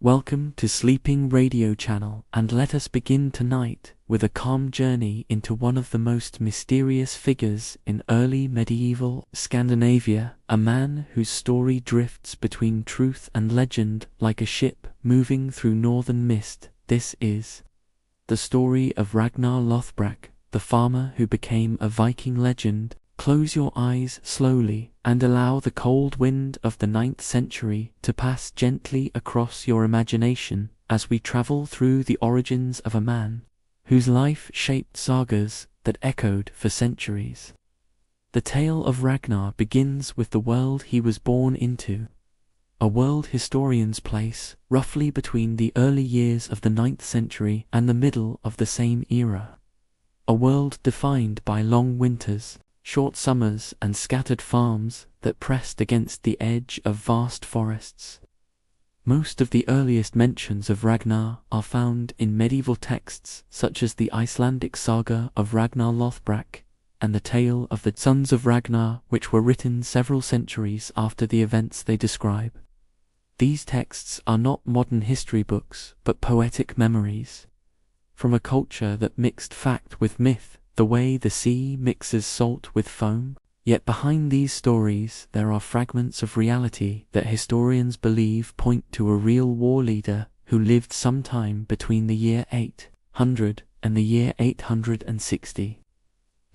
Welcome to Sleeping Radio Channel, and let us begin tonight with a calm journey into one of the most mysterious figures in early medieval Scandinavia, a man whose story drifts between truth and legend like a ship moving through northern mist. This is the story of Ragnar Lothbrok, the farmer who became a Viking legend. Close your eyes slowly and allow the cold wind of the 9th century to pass gently across your imagination as we travel through the origins of a man whose life shaped sagas that echoed for centuries. The tale of Ragnar begins with the world he was born into, a world historians place roughly between the early years of the 9th century and the middle of the same era. A world defined by long winters, short summers and scattered farms that pressed against the edge of vast forests. Most of the earliest mentions of Ragnar are found in medieval texts such as the Icelandic saga of Ragnar Lothbrok and the tale of the sons of Ragnar, which were written several centuries after the events they describe. These texts are not modern history books, but poetic memories from a culture that mixed fact with myth, the way the sea mixes salt with foam. Yet behind these stories there are fragments of reality that historians believe point to a real war leader who lived sometime between the year 800 and the year 860.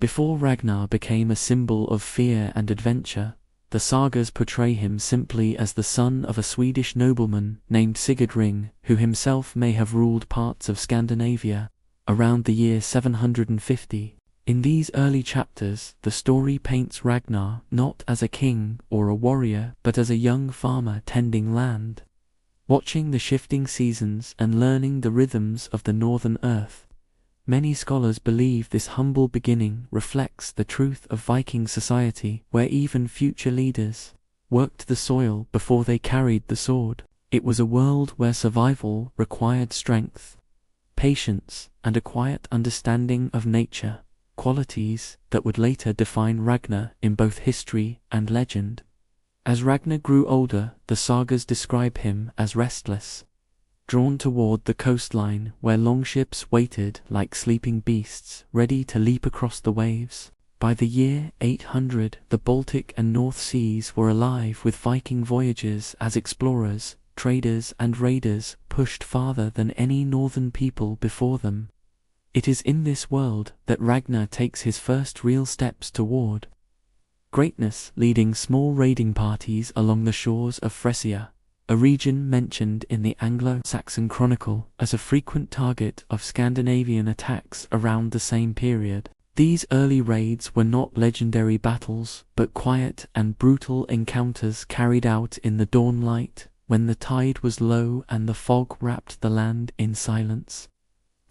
Before Ragnar became a symbol of fear and adventure, the sagas portray him simply as the son of a Swedish nobleman named Sigurd, who himself may have ruled parts of Scandinavia around the year 750. In these early chapters, the story paints Ragnar not as a king or a warrior, but as a young farmer tending land, watching the shifting seasons and learning the rhythms of the northern earth. Many scholars believe this humble beginning reflects the truth of Viking society, where even future leaders worked the soil before they carried the sword. It was a world where survival required strength, patience, and a quiet understanding of nature, qualities that would later define Ragnar in both history and legend. As Ragnar grew older, the sagas describe him as restless, drawn toward the coastline where longships waited like sleeping beasts, ready to leap across the waves. By the year 800, the Baltic and North Seas were alive with Viking voyagers as explorers, traders and raiders pushed farther than any northern people before them. It is in this world that Ragnar takes his first real steps toward greatness, leading small raiding parties along the shores of Frisia, a region mentioned in the Anglo-Saxon Chronicle as a frequent target of Scandinavian attacks around the same period. These early raids were not legendary battles, but quiet and brutal encounters carried out in the dawn light, when the tide was low and the fog wrapped the land in silence.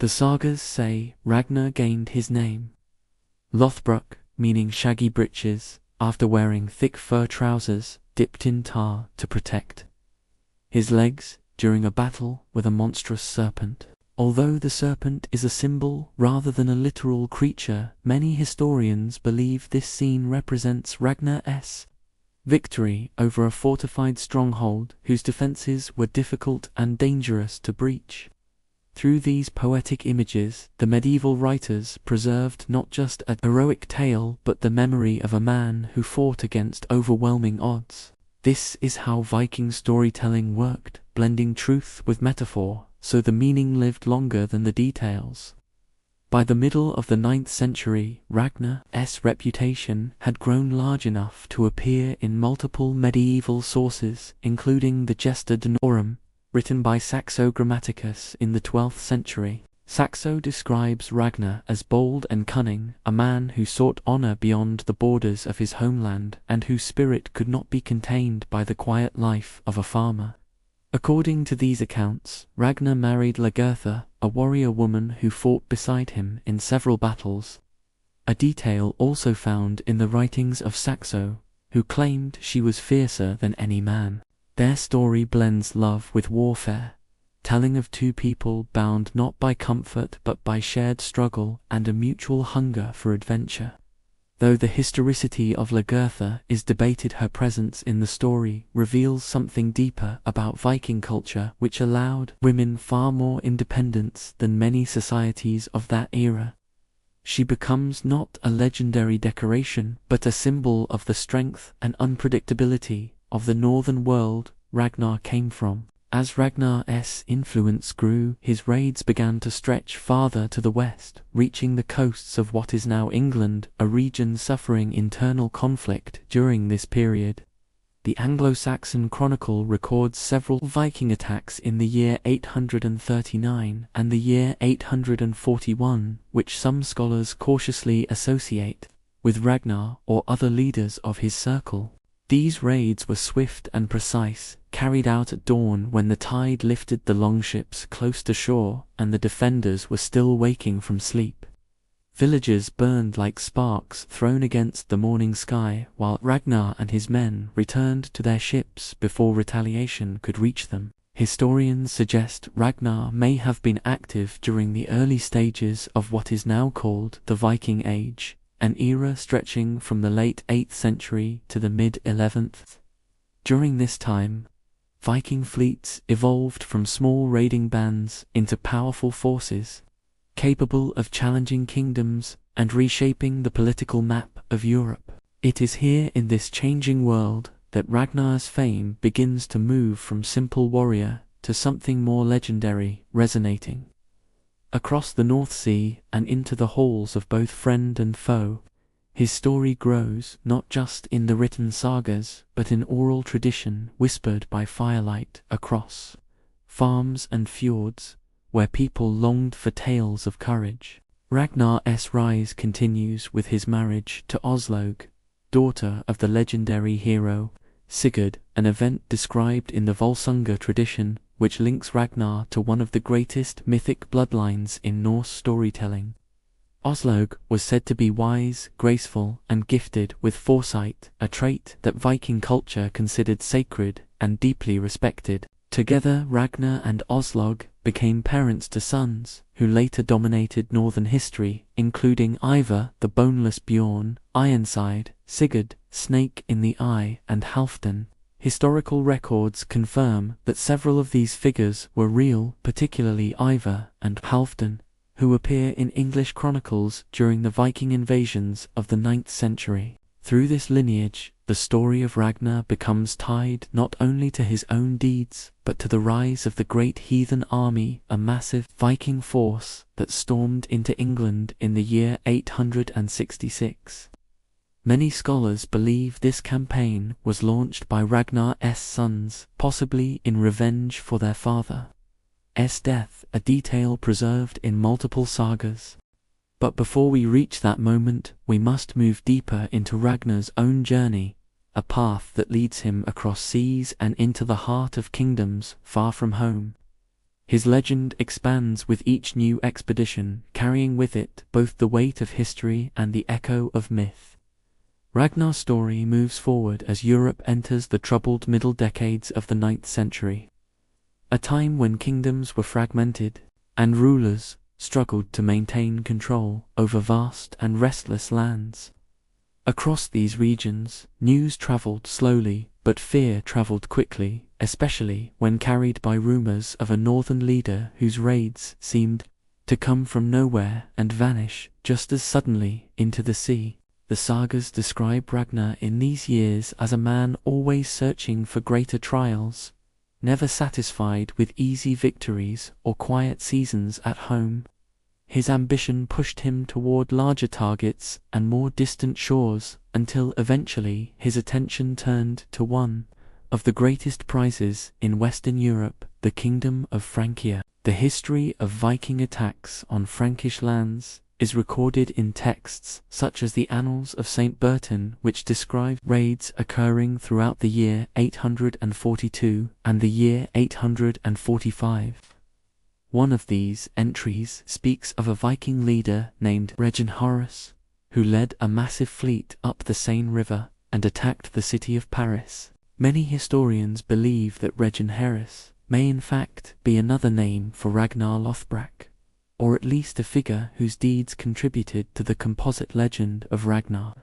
The sagas say Ragnar gained his name, Lothbrok, meaning shaggy breeches, after wearing thick fur trousers dipped in tar to protect his legs during a battle with a monstrous serpent. Although the serpent is a symbol rather than a literal creature, many historians believe this scene represents Ragnar's victory over a fortified stronghold whose defenses were difficult and dangerous to breach. Through these poetic images, the medieval writers preserved not just a heroic tale but the memory of a man who fought against overwhelming odds. This is how Viking storytelling worked, blending truth with metaphor, so the meaning lived longer than the details. By the middle of the 9th century, Ragnar's reputation had grown large enough to appear in multiple medieval sources, including the Gesta Danorum, written by Saxo Grammaticus in the 12th century. Saxo describes Ragnar as bold and cunning, a man who sought honor beyond the borders of his homeland and whose spirit could not be contained by the quiet life of a farmer. According to these accounts, Ragnar married Lagertha, a warrior woman who fought beside him in several battles, a detail also found in the writings of Saxo, who claimed she was fiercer than any man. Their story blends love with warfare, telling of two people bound not by comfort but by shared struggle and a mutual hunger for adventure. Though the historicity of Lagertha is debated, her presence in the story reveals something deeper about Viking culture, which allowed women far more independence than many societies of that era. She becomes not a legendary decoration, but a symbol of the strength and unpredictability of the northern world Ragnar came from. As Ragnar's influence grew, his raids began to stretch farther to the west, reaching the coasts of what is now England, a region suffering internal conflict during this period. The Anglo-Saxon Chronicle records several Viking attacks in the year 839 and the year 841, which some scholars cautiously associate with Ragnar or other leaders of his circle. These raids were swift and precise, carried out at dawn when the tide lifted the longships close to shore and the defenders were still waking from sleep. Villages burned like sparks thrown against the morning sky, while Ragnar and his men returned to their ships before retaliation could reach them. Historians suggest Ragnar may have been active during the early stages of what is now called the Viking Age, an era stretching from the late 8th century to the mid-11th. During this time, Viking fleets evolved from small raiding bands into powerful forces, capable of challenging kingdoms and reshaping the political map of Europe. It is here in this changing world that Ragnar's fame begins to move from simple warrior to something more legendary, resonating across the North Sea and into the halls of both friend and foe. His story grows not just in the written sagas, but in oral tradition whispered by firelight across farms and fjords, where people longed for tales of courage. Ragnar's rise continues with his marriage to Aslaug, daughter of the legendary hero Sigurd, an event described in the Volsunga tradition, which links Ragnar to one of the greatest mythic bloodlines in Norse storytelling. Aslaug was said to be wise, graceful, and gifted with foresight, a trait that Viking culture considered sacred and deeply respected. Together, Ragnar and Aslaug became parents to sons, who later dominated northern history, including Ivar the Boneless, Bjorn, Ironside, Sigurd, Snake in the Eye, and Halfdan. Historical records confirm that several of these figures were real, particularly Ivar and Halfdan, who appear in English chronicles during the Viking invasions of the 9th century. Through this lineage, the story of Ragnar becomes tied not only to his own deeds, but to the rise of the great heathen army, a massive Viking force that stormed into England in the year 866. Many scholars believe this campaign was launched by Ragnar's sons, possibly in revenge for their father's death, a detail preserved in multiple sagas. But before we reach that moment, we must move deeper into Ragnar's own journey, a path that leads him across seas and into the heart of kingdoms far from home. His legend expands with each new expedition, carrying with it both the weight of history and the echo of myth. Ragnar's story moves forward as Europe enters the troubled middle decades of the 9th century, a time when kingdoms were fragmented and rulers struggled to maintain control over vast and restless lands. Across these regions, news traveled slowly, but fear traveled quickly, especially when carried by rumors of a northern leader whose raids seemed to come from nowhere and vanish just as suddenly into the sea. The sagas describe Ragnar in these years as a man always searching for greater trials, never satisfied with easy victories or quiet seasons at home. His ambition pushed him toward larger targets and more distant shores, until eventually his attention turned to one of the greatest prizes in Western Europe, the Kingdom of Francia. The history of Viking attacks on Frankish lands is recorded in texts such as the Annals of St. Bertin, which describe raids occurring throughout the year 842 and the year 845. One of these entries speaks of a Viking leader named Reginharus, who led a massive fleet up the Seine River and attacked the city of Paris. Many historians believe that Reginharus may in fact be another name for Ragnar Lothbrok, or at least a figure whose deeds contributed to the composite legend of Ragnar.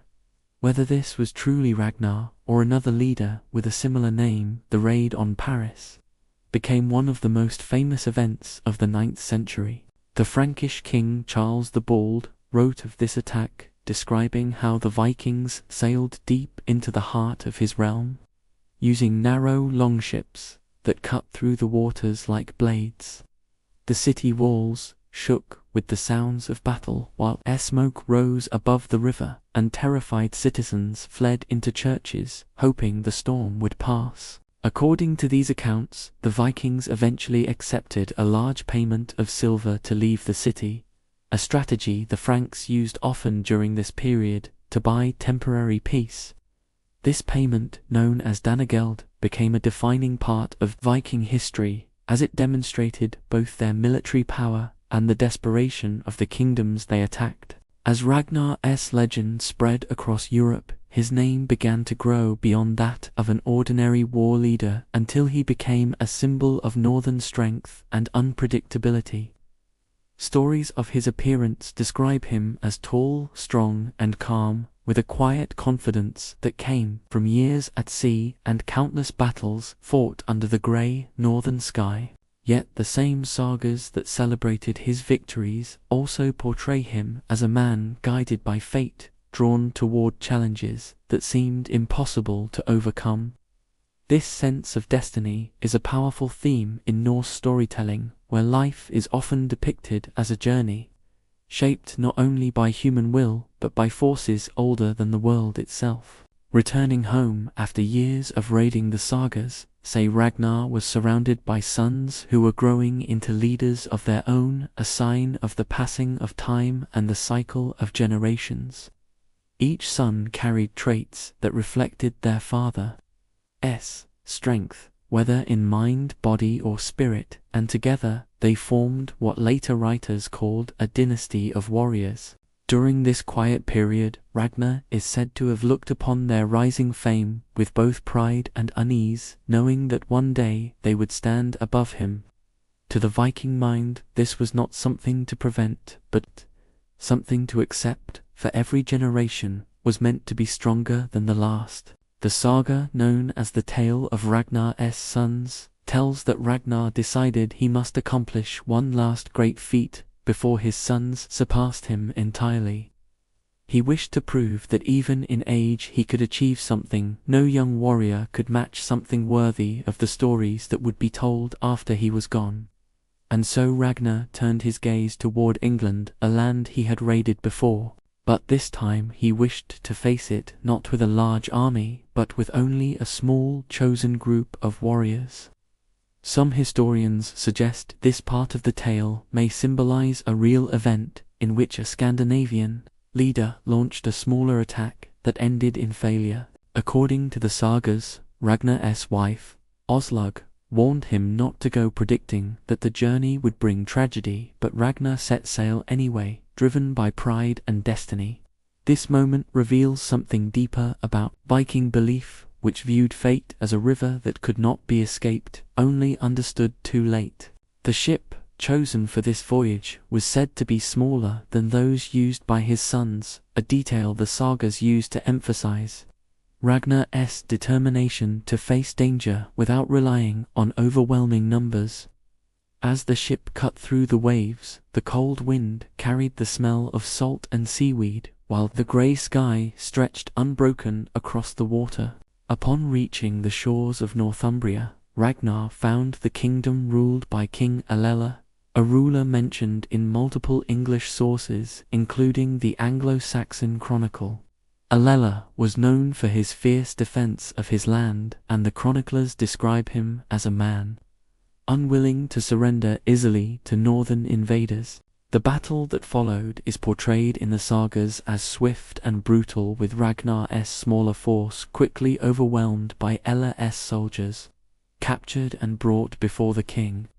Whether this was truly Ragnar or another leader with a similar name, the raid on Paris became one of the most famous events of the 9th century. The Frankish king Charles the Bald wrote of this attack, describing how the Vikings sailed deep into the heart of his realm, using narrow longships that cut through the waters like blades. The city walls shook with the sounds of battle, while smoke rose above the river, and terrified citizens fled into churches, hoping the storm would pass. According to these accounts, the Vikings eventually accepted a large payment of silver to leave the city, a strategy the Franks used often during this period to buy temporary peace. This payment, known as Danegeld, became a defining part of Viking history, as it demonstrated both their military power and the desperation of the kingdoms they attacked. As Ragnar's legend spread across Europe, his name began to grow beyond that of an ordinary war leader until he became a symbol of northern strength and unpredictability. Stories of his appearance describe him as tall, strong, and calm, with a quiet confidence that came from years at sea and countless battles fought under the grey northern sky. Yet the same sagas that celebrated his victories also portray him as a man guided by fate, drawn toward challenges that seemed impossible to overcome. This sense of destiny is a powerful theme in Norse storytelling, where life is often depicted as a journey, shaped not only by human will but by forces older than the world itself. Returning home after years of raiding, the sagas say Ragnar was surrounded by sons who were growing into leaders of their own, a sign of the passing of time and the cycle of generations. Each son carried traits that reflected their father's strength, whether in mind, body, or spirit, and together they formed what later writers called a dynasty of warriors. During this quiet period, Ragnar is said to have looked upon their rising fame with both pride and unease, knowing that one day they would stand above him. To the Viking mind, this was not something to prevent, but something to accept, for every generation was meant to be stronger than the last. The saga, known as the Tale of Ragnar's Sons, tells that Ragnar decided he must accomplish one last great feat before his sons surpassed him entirely. He wished to prove that even in age he could achieve something no young warrior could match, something worthy of the stories that would be told after he was gone. And so Ragnar turned his gaze toward England, a land he had raided before, but this time he wished to face it not with a large army, but with only a small, chosen group of warriors. Some historians suggest this part of the tale may symbolize a real event in which a Scandinavian leader launched a smaller attack that ended in failure. According to the sagas, Ragnar's wife, Oslug, warned him not to go, predicting that the journey would bring tragedy, but Ragnar set sail anyway, driven by pride and destiny. This moment reveals something deeper about Viking belief, which viewed fate as a river that could not be escaped, only understood too late. The ship chosen for this voyage was said to be smaller than those used by his sons, a detail the sagas used to emphasize Ragnar's determination to face danger without relying on overwhelming numbers. As the ship cut through the waves, the cold wind carried the smell of salt and seaweed, while the grey sky stretched unbroken across the water. Upon reaching the shores of Northumbria, Ragnar found the kingdom ruled by King Allella, a ruler mentioned in multiple English sources, including the Anglo-Saxon Chronicle. Allella was known for his fierce defense of his land, and the chroniclers describe him as a man unwilling to surrender easily to northern invaders. The battle that followed is portrayed in the sagas as swift and brutal, with Ragnar's smaller force quickly overwhelmed by Ella's soldiers, captured and brought before the king.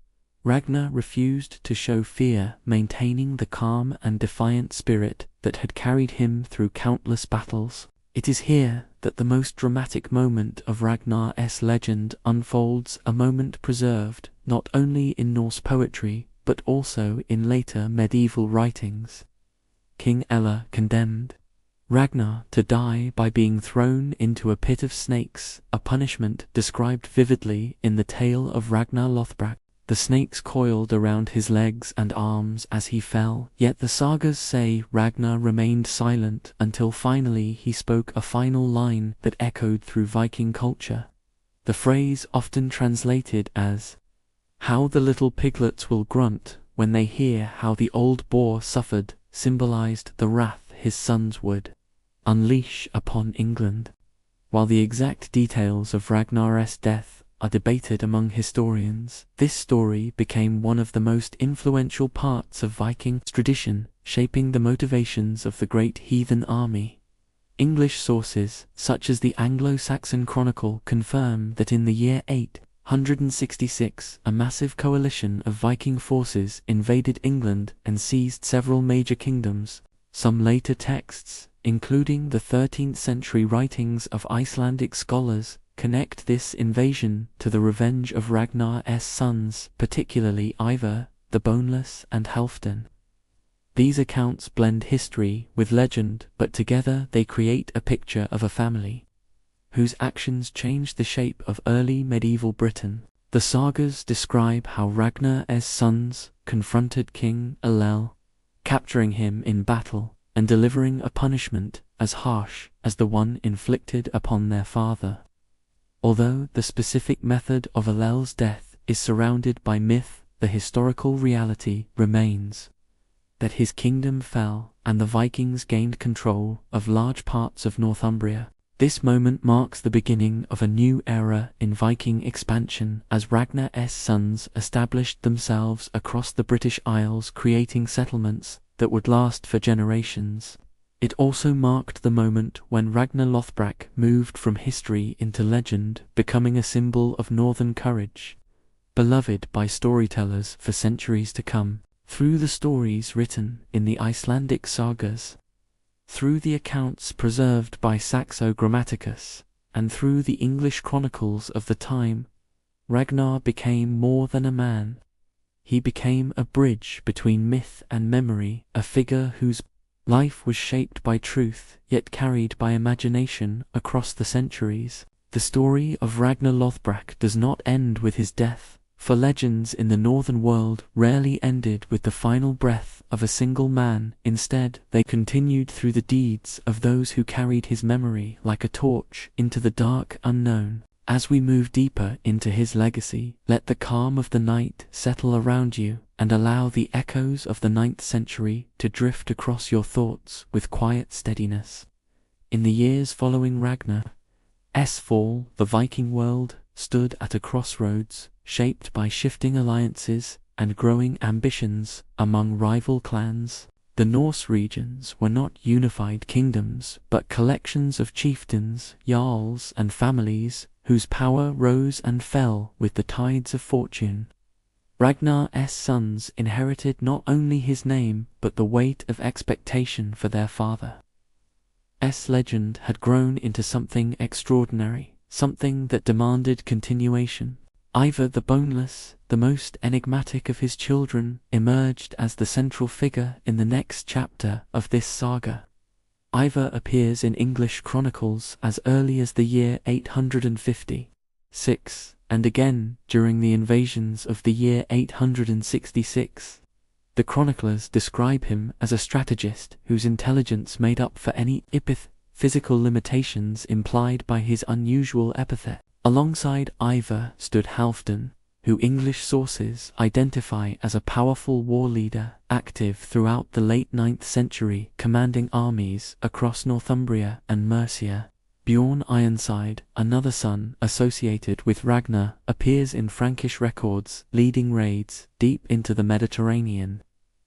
Ragnar refused to show fear, maintaining the calm and defiant spirit that had carried him through countless battles. It is here that the most dramatic moment of Ragnar's legend unfolds, a moment preserved not only in Norse poetry but also in later medieval writings. King Ella condemned Ragnar to die by being thrown into a pit of snakes, a punishment described vividly in the tale of Ragnar Lothbrok. The snakes coiled around his legs and arms as he fell, yet the sagas say Ragnar remained silent until finally he spoke a final line that echoed through Viking culture. The phrase, often translated as, "How the little piglets will grunt when they hear how the old boar suffered," symbolized the wrath his sons would unleash upon England. While the exact details of Ragnar's death are debated among historians, this story became one of the most influential parts of Viking tradition, shaping the motivations of the great heathen army. English sources, such as the Anglo-Saxon Chronicle, confirm that in the year 866, a massive coalition of Viking forces invaded England and seized several major kingdoms. Some later texts, including the 13th century writings of Icelandic scholars, connect this invasion to the revenge of Ragnar's sons, particularly Ivar, the Boneless, and Halfdan. These accounts blend history with legend, but together they create a picture of a family whose actions changed the shape of early medieval Britain. The sagas describe how Ragnar's sons confronted King Elel, capturing him in battle and delivering a punishment as harsh as the one inflicted upon their father. Although the specific method of Elel's death is surrounded by myth, the historical reality remains that his kingdom fell and the Vikings gained control of large parts of Northumbria. This moment marks the beginning of a new era in Viking expansion as Ragnar's sons established themselves across the British Isles, creating settlements that would last for generations. It also marked the moment when Ragnar Lothbrok moved from history into legend, becoming a symbol of northern courage, beloved by storytellers for centuries to come. Through the stories written in the Icelandic sagas, through the accounts preserved by Saxo Grammaticus, and through the English chronicles of the time, Ragnar became more than a man. He became a bridge between myth and memory, a figure whose life was shaped by truth, yet carried by imagination across the centuries. The story of Ragnar Lothbrok does not end with his death, for legends in the northern world rarely ended with the final breath of a single man. Instead, they continued through the deeds of those who carried his memory like a torch into the dark unknown. As we move deeper into his legacy, let the calm of the night settle around you and allow the echoes of the 9th century to drift across your thoughts with quiet steadiness. In the years following Ragnar's fall, the Viking world stood at a crossroads, shaped by shifting alliances and growing ambitions among rival clans. The Norse regions were not unified kingdoms, but collections of chieftains, jarls, and families whose power rose and fell with the tides of fortune. Ragnar's sons inherited not only his name, but the weight of expectation for their father's legend had grown into something extraordinary, something that demanded continuation. Ivar the Boneless, the most enigmatic of his children, emerged as the central figure in the next chapter of this saga. Ivar appears in English chronicles as early as the year 856, and again during the invasions of the year 866. The chroniclers describe him as a strategist whose intelligence made up for any physical limitations implied by his unusual epithet. Alongside Ivar stood Halfdan, who English sources identify as a powerful war leader, active throughout the late 9th century, commanding armies across Northumbria and Mercia. Bjorn Ironside, another son associated with Ragnar, appears in Frankish records, leading raids deep into the Mediterranean,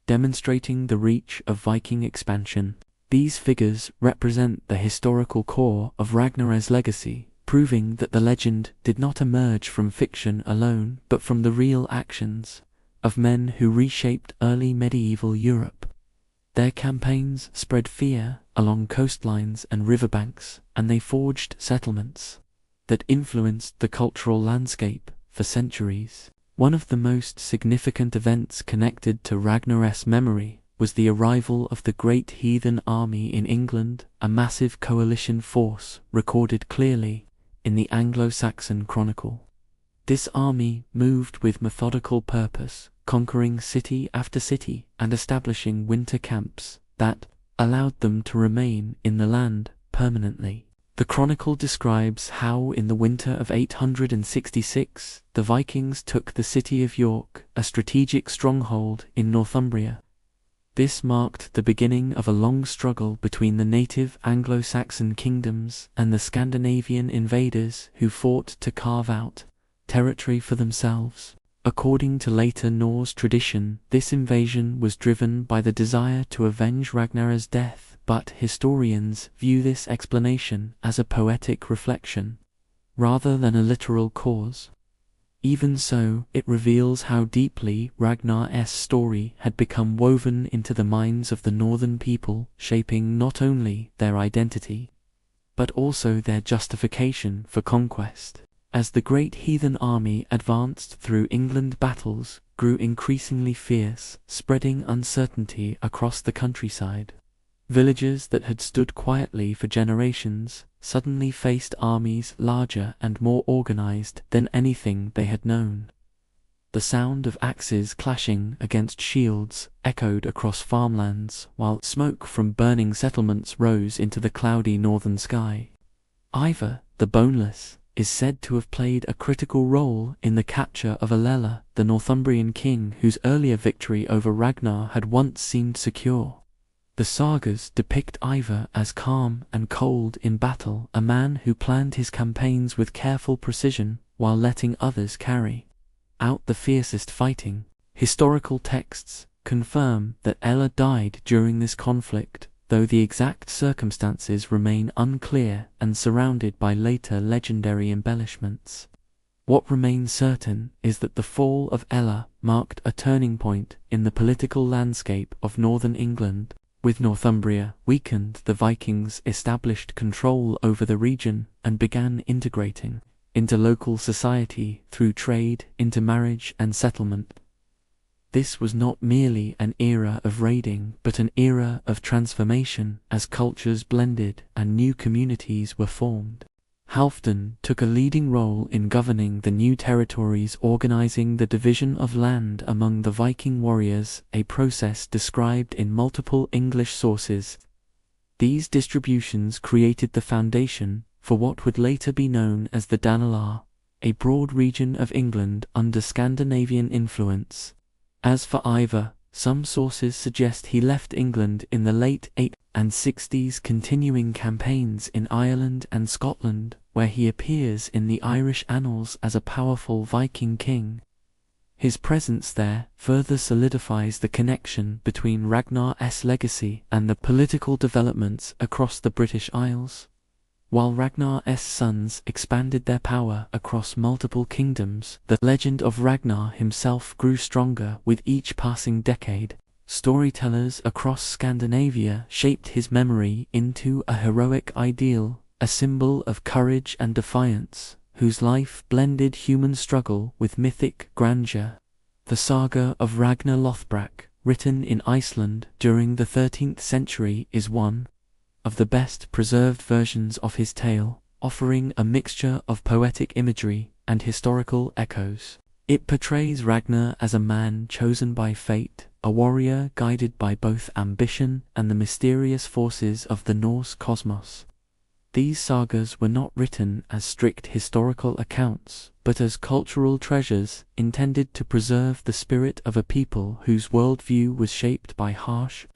demonstrating the reach of Viking expansion. These figures represent the historical core of Ragnar's legacy, proving that the legend did not emerge from fiction alone, but from the real actions of men who reshaped early medieval Europe. Their campaigns spread fear along coastlines and riverbanks, and they forged settlements that influenced the cultural landscape for centuries. One of the most significant events connected to Ragnar's memory was the arrival of the great heathen army in England, a massive coalition force recorded clearly in the Anglo-Saxon Chronicle. This army moved with methodical purpose, conquering city after city and establishing winter camps that allowed them to remain in the land permanently. The Chronicle describes how in the winter of 866 the Vikings took the city of York, a strategic stronghold in Northumbria. This marked the beginning of a long struggle between the native Anglo-Saxon kingdoms and the Scandinavian invaders who fought to carve out territory for themselves. According to later Norse tradition, this invasion was driven by the desire to avenge Ragnar's death, but historians view this explanation as a poetic reflection, rather than a literal cause. Even so, it reveals how deeply Ragnar's story had become woven into the minds of the northern people, shaping not only their identity, but also their justification for conquest. As the great heathen army advanced through England, battles grew increasingly fierce, spreading uncertainty across the countryside. Villages that had stood quietly for generations suddenly faced armies larger and more organized than anything they had known. The sound of axes clashing against shields echoed across farmlands, while smoke from burning settlements rose into the cloudy northern sky. Ivar, the Boneless, is said to have played a critical role in the capture of Alela, the Northumbrian king whose earlier victory over Ragnar had once seemed secure. The sagas depict Ivar as calm and cold in battle, a man who planned his campaigns with careful precision while letting others carry out the fiercest fighting. Historical texts confirm that Ella died during this conflict, though the exact circumstances remain unclear and surrounded by later legendary embellishments. What remains certain is that the fall of Ella marked a turning point in the political landscape of northern England. With Northumbria weakened, the Vikings established control over the region and began integrating into local society through trade, intermarriage, and settlement. This was not merely an era of raiding, but an era of transformation as cultures blended and new communities were formed. Halfdan took a leading role in governing the new territories, organizing the division of land among the Viking warriors, a process described in multiple English sources. These distributions created the foundation for what would later be known as the Danalar, a broad region of England under Scandinavian influence. As for Ivar, some sources suggest he left England in the late 860s, continuing campaigns in Ireland and Scotland, where he appears in the Irish annals as a powerful Viking king. His presence there further solidifies the connection between Ragnar's legacy and the political developments across the British Isles. While Ragnar's sons expanded their power across multiple kingdoms, the legend of Ragnar himself grew stronger with each passing decade. Storytellers across Scandinavia shaped his memory into a heroic ideal, a symbol of courage and defiance, whose life blended human struggle with mythic grandeur. The saga of Ragnar Lothbrok, written in Iceland during the 13th century, is one of the best preserved versions of his tale, offering a mixture of poetic imagery and historical echoes. It portrays Ragnar as a man chosen by fate, a warrior guided by both ambition and the mysterious forces of the Norse cosmos. These sagas were not written as strict historical accounts, but as cultural treasures intended to preserve the spirit of a people whose worldview was shaped by harsh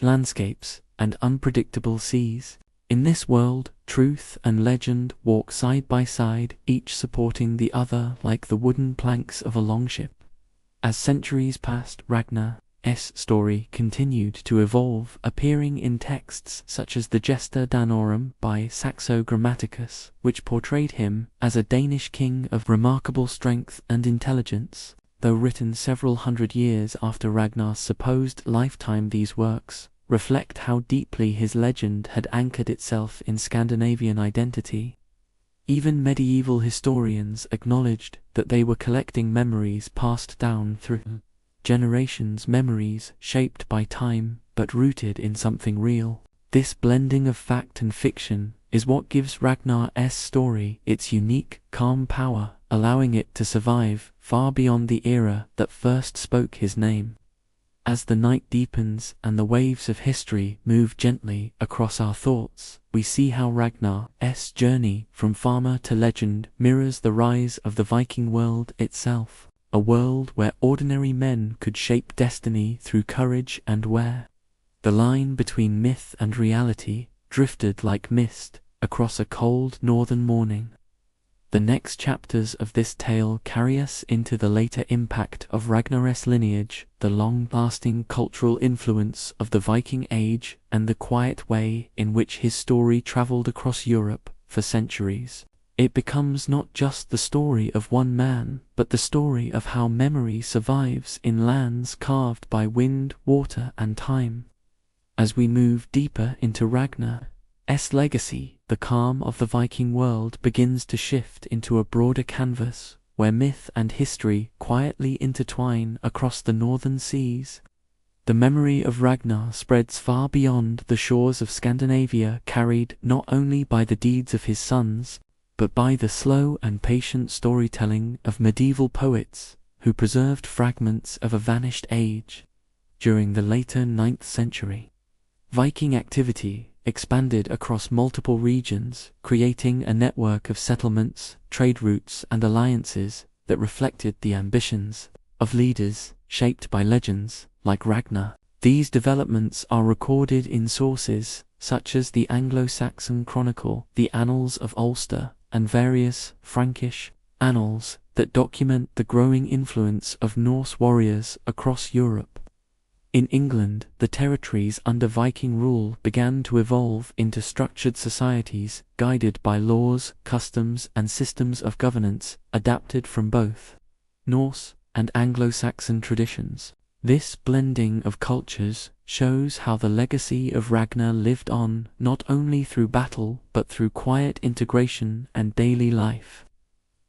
landscapes and unpredictable seas. In this world, truth and legend walk side by side, each supporting the other like the wooden planks of a longship. As centuries passed, Ragnar's story continued to evolve, appearing in texts such as the Gesta Danorum by Saxo Grammaticus, which portrayed him as a Danish king of remarkable strength and intelligence. Though written several hundred years after Ragnar's supposed lifetime, these works reflect how deeply his legend had anchored itself in Scandinavian identity. Even medieval historians acknowledged that they were collecting memories passed down through generations' memories shaped by time but rooted in something real. This blending of fact and fiction is what gives Ragnar's story its unique, calm power, allowing it to survive far beyond the era that first spoke his name. As the night deepens and the waves of history move gently across our thoughts, we see how Ragnar's journey from farmer to legend mirrors the rise of the Viking world itself, a world where ordinary men could shape destiny through courage and where the line between myth and reality drifted like mist across a cold northern morning. The next chapters of this tale carry us into the later impact of Ragnar's lineage, the long-lasting cultural influence of the Viking Age, and the quiet way in which his story traveled across Europe for centuries. It becomes not just the story of one man, but the story of how memory survives in lands carved by wind, water, and time. As we move deeper into Ragnar's legacy, the calm of the Viking world begins to shift into a broader canvas, where myth and history quietly intertwine across the northern seas. The memory of Ragnar spreads far beyond the shores of Scandinavia, carried not only by the deeds of his sons, but by the slow and patient storytelling of medieval poets who preserved fragments of a vanished age. During the later 9th century, Viking activity expanded across multiple regions, creating a network of settlements, trade routes, and alliances that reflected the ambitions of leaders shaped by legends like Ragnar. These developments are recorded in sources such as the Anglo-Saxon Chronicle, the Annals of Ulster, and various Frankish annals that document the growing influence of Norse warriors across Europe. In England, the territories under Viking rule began to evolve into structured societies guided by laws, customs, and systems of governance adapted from both Norse and Anglo-Saxon traditions. This blending of cultures shows how the legacy of Ragnar lived on not only through battle but through quiet integration and daily life.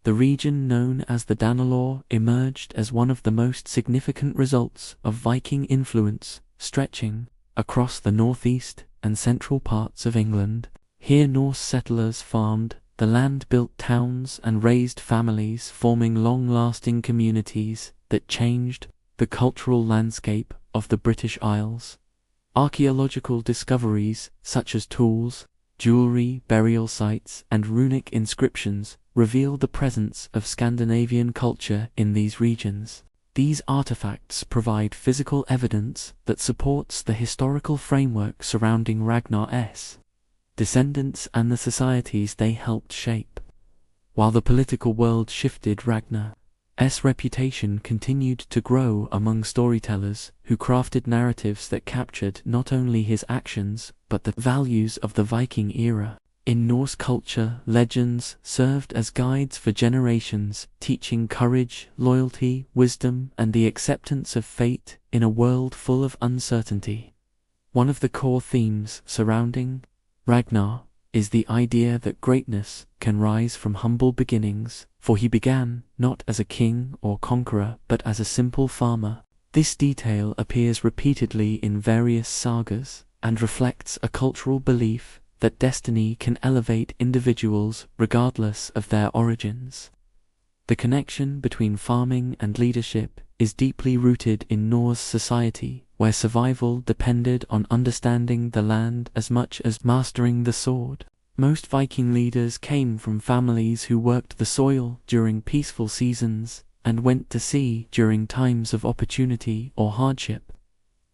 The region known as the Danelaw emerged as one of the most significant results of Viking influence, stretching across the northeast and central parts of England. Here Norse settlers farmed the land, built towns, and raised families, forming long-lasting communities that changed the cultural landscape of the British Isles. Archaeological discoveries such as tools, jewelry, burial sites, and runic inscriptions reveal the presence of Scandinavian culture in these regions. These artifacts provide physical evidence that supports the historical framework surrounding Ragnar's descendants and the societies they helped shape. While the political world shifted, Ragnar's reputation continued to grow among storytellers who crafted narratives that captured not only his actions but the values of the Viking era. In Norse culture, legends served as guides for generations, teaching courage, loyalty, wisdom, and the acceptance of fate in a world full of uncertainty. One of the core themes surrounding Ragnar is the idea that greatness can rise from humble beginnings, for he began not as a king or conqueror but as a simple farmer. This detail appears repeatedly in various sagas and reflects a cultural belief that destiny can elevate individuals regardless of their origins. The connection between farming and leadership is deeply rooted in Norse society, where survival depended on understanding the land as much as mastering the sword. Most Viking leaders came from families who worked the soil during peaceful seasons and went to sea during times of opportunity or hardship.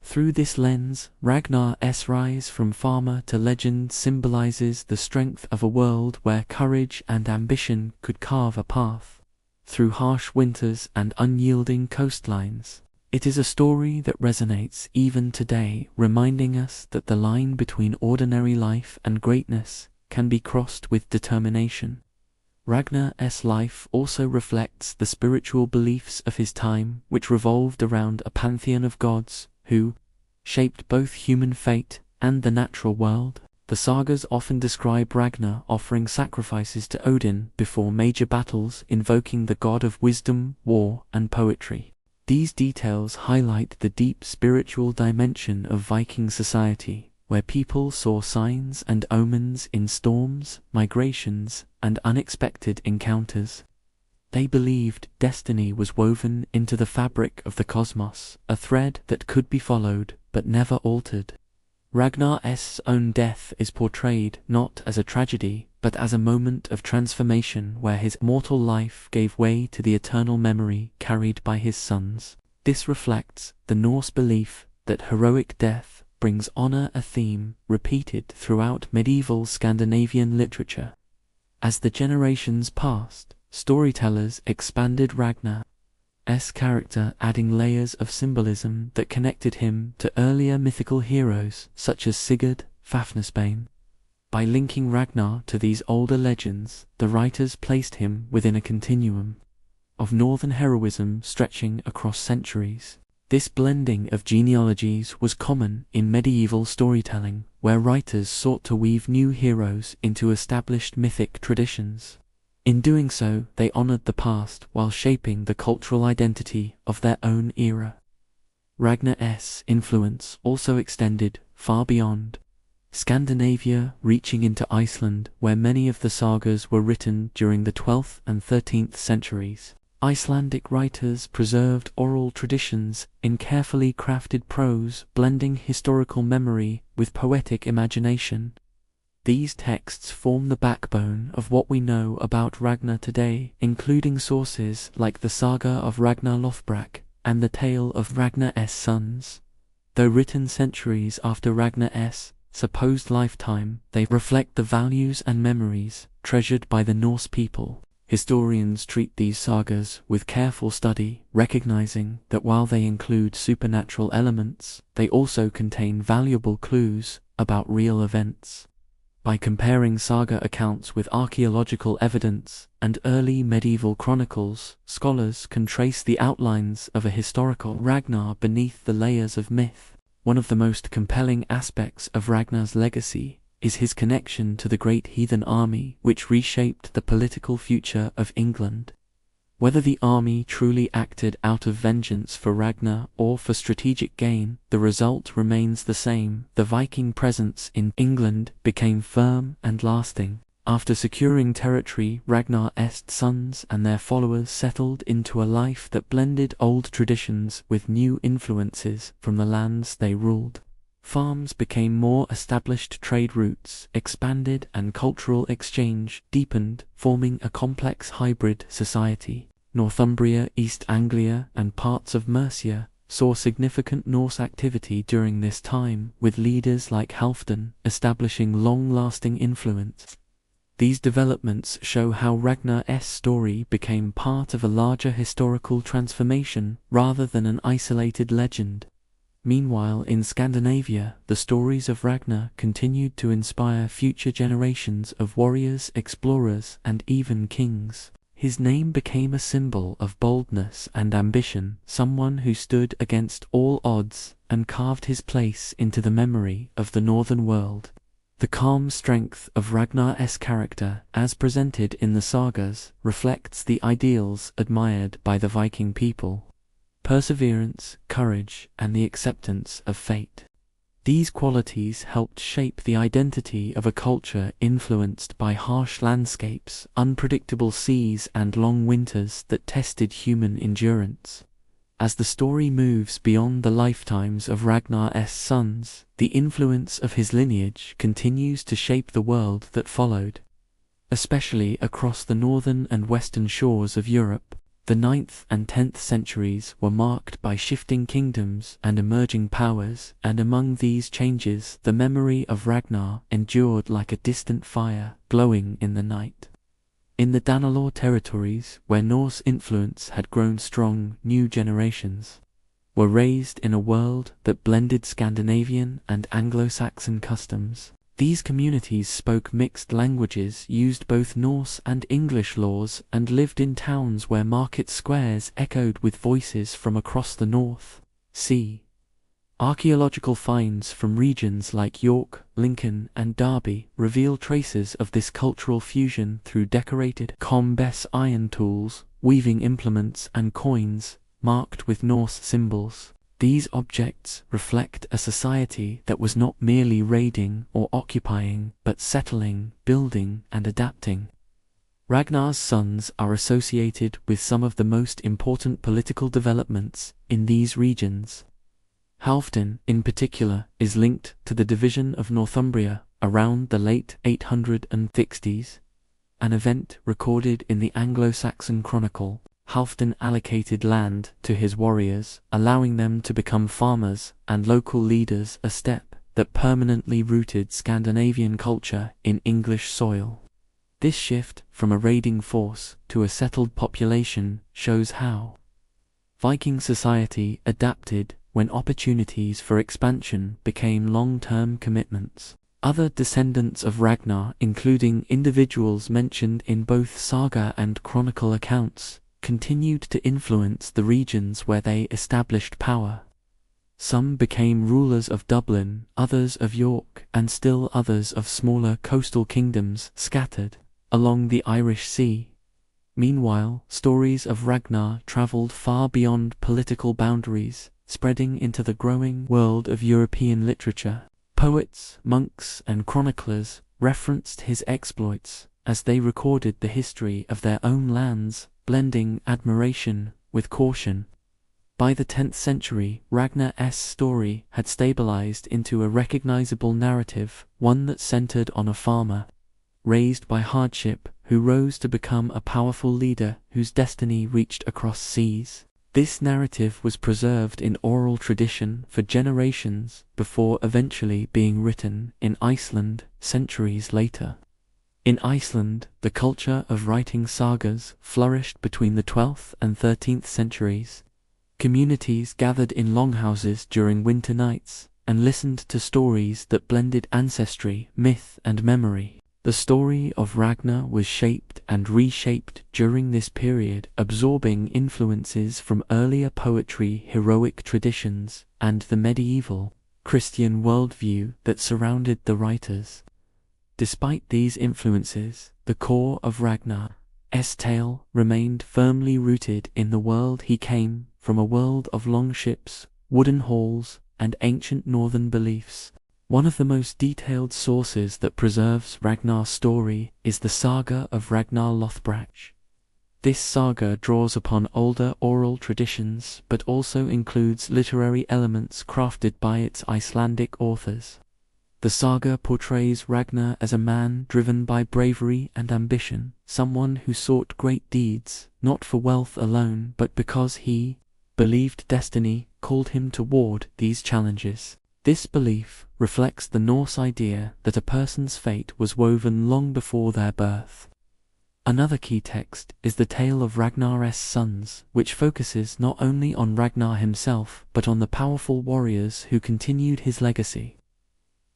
Through this lens, Ragnar's rise from farmer to legend symbolizes the strength of a world where courage and ambition could carve a path through harsh winters and unyielding coastlines. It is a story that resonates even today, reminding us that the line between ordinary life and greatness can be crossed with determination. Ragnar's life also reflects the spiritual beliefs of his time, which revolved around a pantheon of gods who shaped both human fate and the natural world. The sagas often describe Ragnar offering sacrifices to Odin before major battles, invoking the god of wisdom, war, and poetry. These details highlight the deep spiritual dimension of Viking society, where people saw signs and omens in storms, migrations, and unexpected encounters. They believed destiny was woven into the fabric of the cosmos, a thread that could be followed but never altered. Ragnar's own death is portrayed not as a tragedy, but as a moment of transformation where his mortal life gave way to the eternal memory carried by his sons. This reflects the Norse belief that heroic death brings honor, a theme repeated throughout medieval Scandinavian literature. As the generations passed, storytellers expanded Ragnar's character, adding layers of symbolism that connected him to earlier mythical heroes such as Sigurd, Fafnisbane. By linking Ragnar to these older legends, the writers placed him within a continuum of northern heroism stretching across centuries. This blending of genealogies was common in medieval storytelling, where writers sought to weave new heroes into established mythic traditions. In doing so, they honored the past while shaping the cultural identity of their own era. Ragnar's influence also extended far beyond Scandinavia, reaching into Iceland, where many of the sagas were written during the 12th and 13th centuries. Icelandic writers preserved oral traditions in carefully crafted prose, blending historical memory with poetic imagination. These texts form the backbone of what we know about Ragnar today, including sources like the saga of Ragnar Lothbrok and the tale of Ragnar's sons. Though written centuries after Ragnar's supposed lifetime, they reflect the values and memories treasured by the Norse people. Historians treat these sagas with careful study, recognizing that while they include supernatural elements, they also contain valuable clues about real events. By comparing saga accounts with archaeological evidence and early medieval chronicles, scholars can trace the outlines of a historical Ragnar beneath the layers of myth. One of the most compelling aspects of Ragnar's legacy is his connection to the great heathen army which reshaped the political future of England. Whether the army truly acted out of vengeance for Ragnar or for strategic gain, the result remains the same. The Viking presence in England became firm and lasting. After securing territory, Ragnar's sons and their followers settled into a life that blended old traditions with new influences from the lands they ruled. Farms became more established, trade routes expanded, and cultural exchange deepened, forming a complex hybrid society. Northumbria, East Anglia, and parts of Mercia saw significant Norse activity during this time, with leaders like Halfdan establishing long-lasting influence. These developments show how Ragnar's story became part of a larger historical transformation rather than an isolated legend. Meanwhile, in Scandinavia, the stories of Ragnar continued to inspire future generations of warriors, explorers, and even kings. His name became a symbol of boldness and ambition, someone who stood against all odds and carved his place into the memory of the northern world. The calm strength of Ragnar's character, as presented in the sagas, reflects the ideals admired by the Viking people: perseverance, courage, and the acceptance of fate. These qualities helped shape the identity of a culture influenced by harsh landscapes, unpredictable seas, and long winters that tested human endurance. As the story moves beyond the lifetimes of Ragnar's sons, the influence of his lineage continues to shape the world that followed. Especially across the northern and western shores of Europe, the 9th and 10th centuries were marked by shifting kingdoms and emerging powers, and among these changes the memory of Ragnar endured like a distant fire glowing in the night. In the Danelaw territories, where Norse influence had grown strong, new generations were raised in a world that blended Scandinavian and Anglo-Saxon customs. These communities spoke mixed languages, used both Norse and English laws, and lived in towns where market squares echoed with voices from across the North Sea. Archaeological finds from regions like York, Lincoln, and Derby reveal traces of this cultural fusion through decorated combes iron tools, weaving implements, and coins, marked with Norse symbols. These objects reflect a society that was not merely raiding or occupying, but settling, building, and adapting. Ragnar's sons are associated with some of the most important political developments in these regions. Halfdan, in particular, is linked to the division of Northumbria around the late 860s, an event recorded in the Anglo-Saxon Chronicle. Halfdan allocated land to his warriors, allowing them to become farmers and local leaders, a step that permanently rooted Scandinavian culture in English soil. This shift from a raiding force to a settled population shows how Viking society adapted when opportunities for expansion became long-term commitments. Other descendants of Ragnar, including individuals mentioned in both saga and chronicle accounts, continued to influence the regions where they established power. Some became rulers of Dublin, others of York, and still others of smaller coastal kingdoms scattered along the Irish Sea. Meanwhile, stories of Ragnar travelled far beyond political boundaries, spreading into the growing world of European literature. Poets, monks, and chroniclers referenced his exploits as they recorded the history of their own lands, blending admiration with caution. By the 10th century, Ragnar's story had stabilized into a recognizable narrative, one that centered on a farmer, raised by hardship, who rose to become a powerful leader whose destiny reached across seas. This narrative was preserved in oral tradition for generations before eventually being written in Iceland centuries later. In Iceland, the culture of writing sagas flourished between the 12th and 13th centuries. Communities gathered in longhouses during winter nights and listened to stories that blended ancestry, myth, and memory. The story of Ragnar was shaped and reshaped during this period, absorbing influences from earlier poetry, heroic traditions, and the medieval Christian worldview that surrounded the writers. Despite these influences, the core of Ragnar's tale remained firmly rooted in the world he came from, a world of long ships, wooden halls, and ancient northern beliefs. One of the most detailed sources that preserves Ragnar's story is the saga of Ragnar Lothbrok. This saga draws upon older oral traditions but also includes literary elements crafted by its Icelandic authors. The saga portrays Ragnar as a man driven by bravery and ambition, someone who sought great deeds, not for wealth alone but because he believed destiny called him toward these challenges. This belief reflects the Norse idea that a person's fate was woven long before their birth. Another key text is the tale of Ragnar's sons, which focuses not only on Ragnar himself but on the powerful warriors who continued his legacy.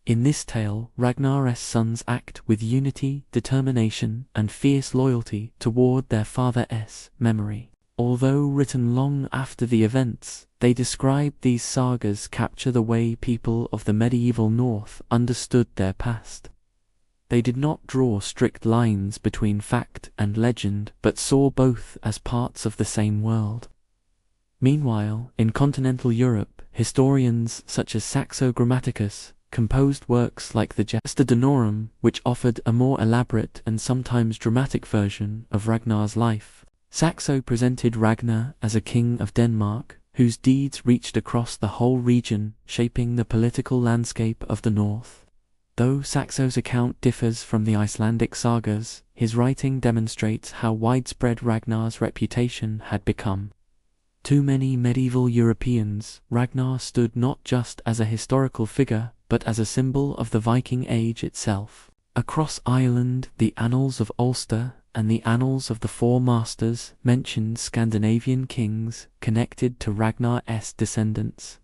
In this tale, Ragnar's sons act with unity, determination, and fierce loyalty toward their father's memory. Although written long after the events, they describe these sagas capture the way people of the medieval North understood their past. They did not draw strict lines between fact and legend, but saw both as parts of the same world. Meanwhile, in continental Europe, historians such as Saxo Grammaticus composed works like the Gesta Danorum, which offered a more elaborate and sometimes dramatic version of Ragnar's life. Saxo presented Ragnar as a king of Denmark, whose deeds reached across the whole region, shaping the political landscape of the north. Though Saxo's account differs from the Icelandic sagas, his writing demonstrates how widespread Ragnar's reputation had become. To many medieval Europeans, Ragnar stood not just as a historical figure, but as a symbol of the Viking Age itself. Across Ireland, the Annals of Ulster and the Annals of the Four Masters mentioned Scandinavian kings connected to Ragnar's descendants.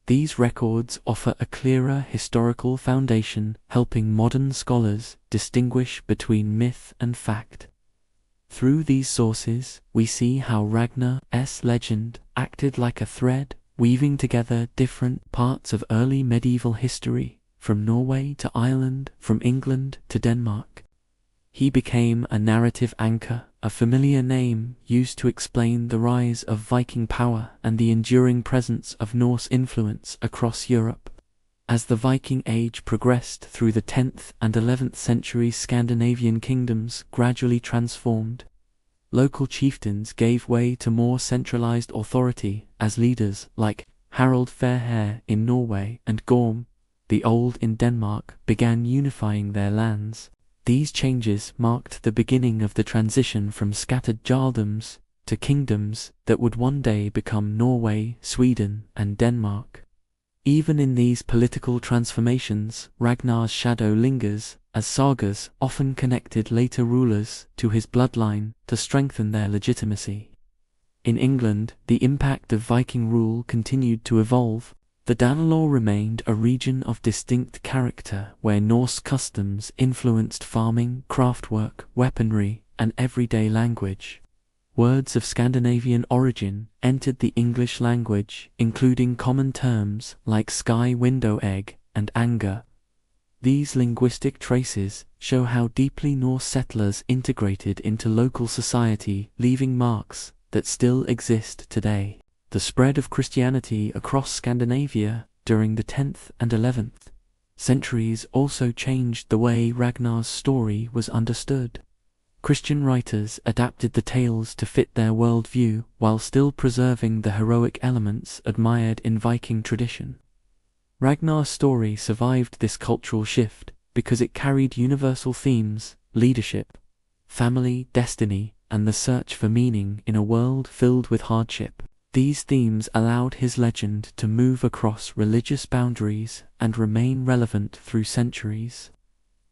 These records offer a clearer historical foundation, helping modern scholars distinguish between myth and fact. Through these sources, we see how Ragnar's legend acted like a thread, weaving together different parts of early medieval history, from Norway to Ireland, from England to Denmark. He became a narrative anchor, a familiar name used to explain the rise of Viking power and the enduring presence of Norse influence across Europe. As the Viking Age progressed through the 10th and 11th centuries, Scandinavian kingdoms gradually transformed. Local chieftains gave way to more centralized authority as leaders like Harald Fairhair in Norway and Gorm the Old in Denmark began unifying their lands. These changes marked the beginning of the transition from scattered jarldoms to kingdoms that would one day become Norway, Sweden, and Denmark. Even in these political transformations, Ragnar's shadow lingers, as sagas often connected later rulers to his bloodline to strengthen their legitimacy. In England, the impact of Viking rule continued to evolve. The Danelaw remained a region of distinct character where Norse customs influenced farming, craftwork, weaponry, and everyday language. Words of Scandinavian origin entered the English language, including common terms like sky window egg and anger. These linguistic traces show how deeply Norse settlers integrated into local society, leaving marks that still exist today. The spread of Christianity across Scandinavia during the 10th and 11th centuries also changed the way Ragnar's story was understood. Christian writers adapted the tales to fit their worldview while still preserving the heroic elements admired in Viking tradition. Ragnar's story survived this cultural shift because it carried universal themes: leadership, family, destiny, and the search for meaning in a world filled with hardship. These themes allowed his legend to move across religious boundaries and remain relevant through centuries.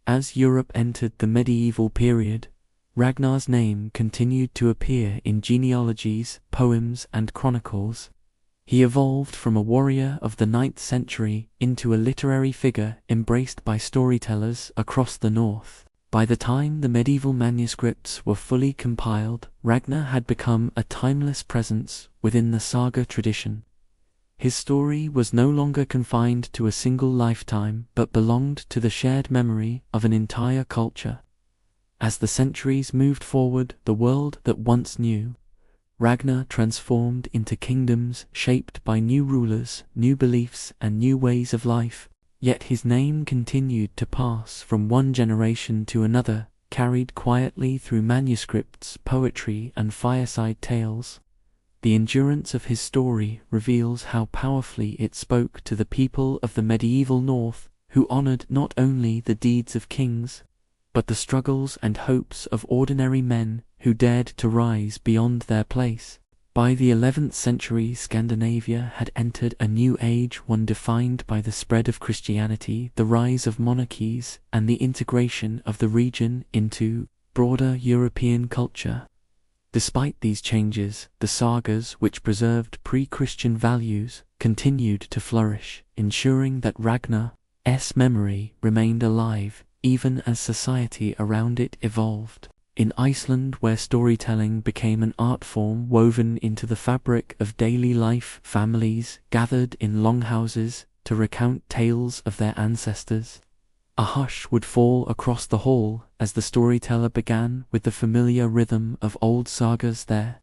As Europe entered the medieval period, Ragnar's name continued to appear in genealogies, poems, and chronicles. He evolved from a warrior of the 9th century into a literary figure embraced by storytellers across the north. By the time the medieval manuscripts were fully compiled, Ragnar had become a timeless presence within the saga tradition. His story was no longer confined to a single lifetime, but belonged to the shared memory of an entire culture. As the centuries moved forward, the world that once knew Ragnar transformed into kingdoms shaped by new rulers, new beliefs, and new ways of life. Yet his name continued to pass from one generation to another, carried quietly through manuscripts, poetry, and fireside tales. The endurance of his story reveals how powerfully it spoke to the people of the medieval North, who honored not only the deeds of kings, but the struggles and hopes of ordinary men who dared to rise beyond their place. By the 11th century, Scandinavia had entered a new age, one defined by the spread of Christianity, the rise of monarchies, and the integration of the region into broader European culture. Despite these changes, the sagas, which preserved pre-Christian values, continued to flourish, ensuring that Ragnar's memory remained alive even as society around it evolved. In Iceland, where storytelling became an art form woven into the fabric of daily life, families gathered in longhouses to recount tales of their ancestors. A hush would fall across the hall as the storyteller began with the familiar rhythm of old sagas, their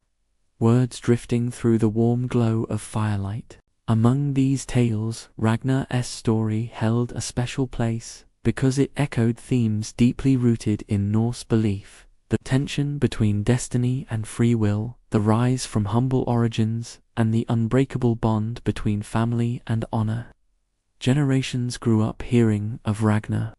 words drifting through the warm glow of firelight. Among these tales, Ragnar's story held a special place because it echoed themes deeply rooted in Norse belief. The tension between destiny and free will, the rise from humble origins, and the unbreakable bond between family and honor. Generations grew up hearing of Ragnar's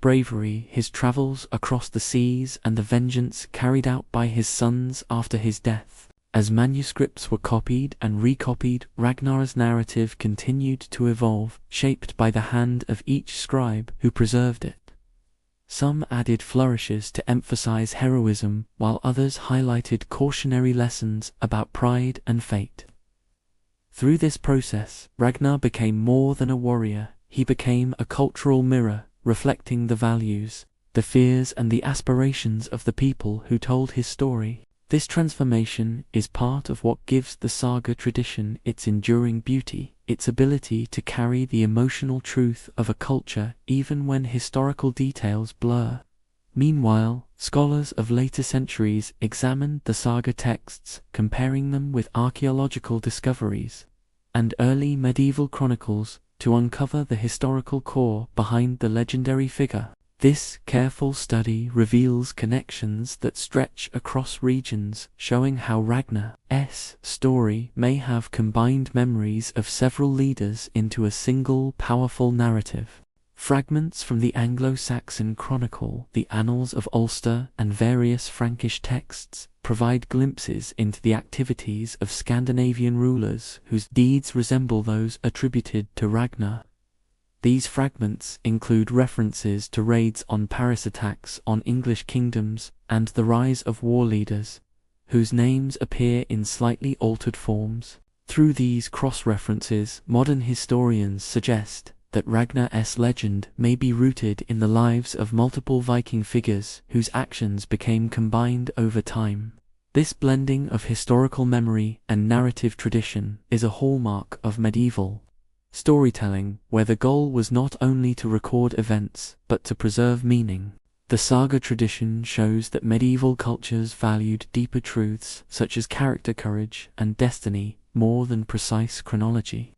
bravery, his travels across the seas, and the vengeance carried out by his sons after his death. As manuscripts were copied and recopied, Ragnar's narrative continued to evolve, shaped by the hand of each scribe who preserved it. Some added flourishes to emphasize heroism, while others highlighted cautionary lessons about pride and fate. Through this process, Ragnar became more than a warrior. He became a cultural mirror, reflecting the values, the fears, and the aspirations of the people who told his story. This transformation is part of what gives the saga tradition its enduring beauty, its ability to carry the emotional truth of a culture even when historical details blur. Meanwhile, scholars of later centuries examined the saga texts, comparing them with archaeological discoveries and early medieval chronicles to uncover the historical core behind the legendary figure. This careful study reveals connections that stretch across regions, showing how Ragnar's story may have combined memories of several leaders into a single powerful narrative. Fragments from the Anglo-Saxon Chronicle, the Annals of Ulster, and various Frankish texts provide glimpses into the activities of Scandinavian rulers whose deeds resemble those attributed to Ragnar. These fragments include references to raids on Paris, attacks on English kingdoms, and the rise of war leaders, whose names appear in slightly altered forms. Through these cross-references, modern historians suggest that Ragnar's legend may be rooted in the lives of multiple Viking figures whose actions became combined over time. This blending of historical memory and narrative tradition is a hallmark of medieval storytelling, where the goal was not only to record events, but to preserve meaning. The saga tradition shows that medieval cultures valued deeper truths such as character, courage, and destiny more than precise chronology.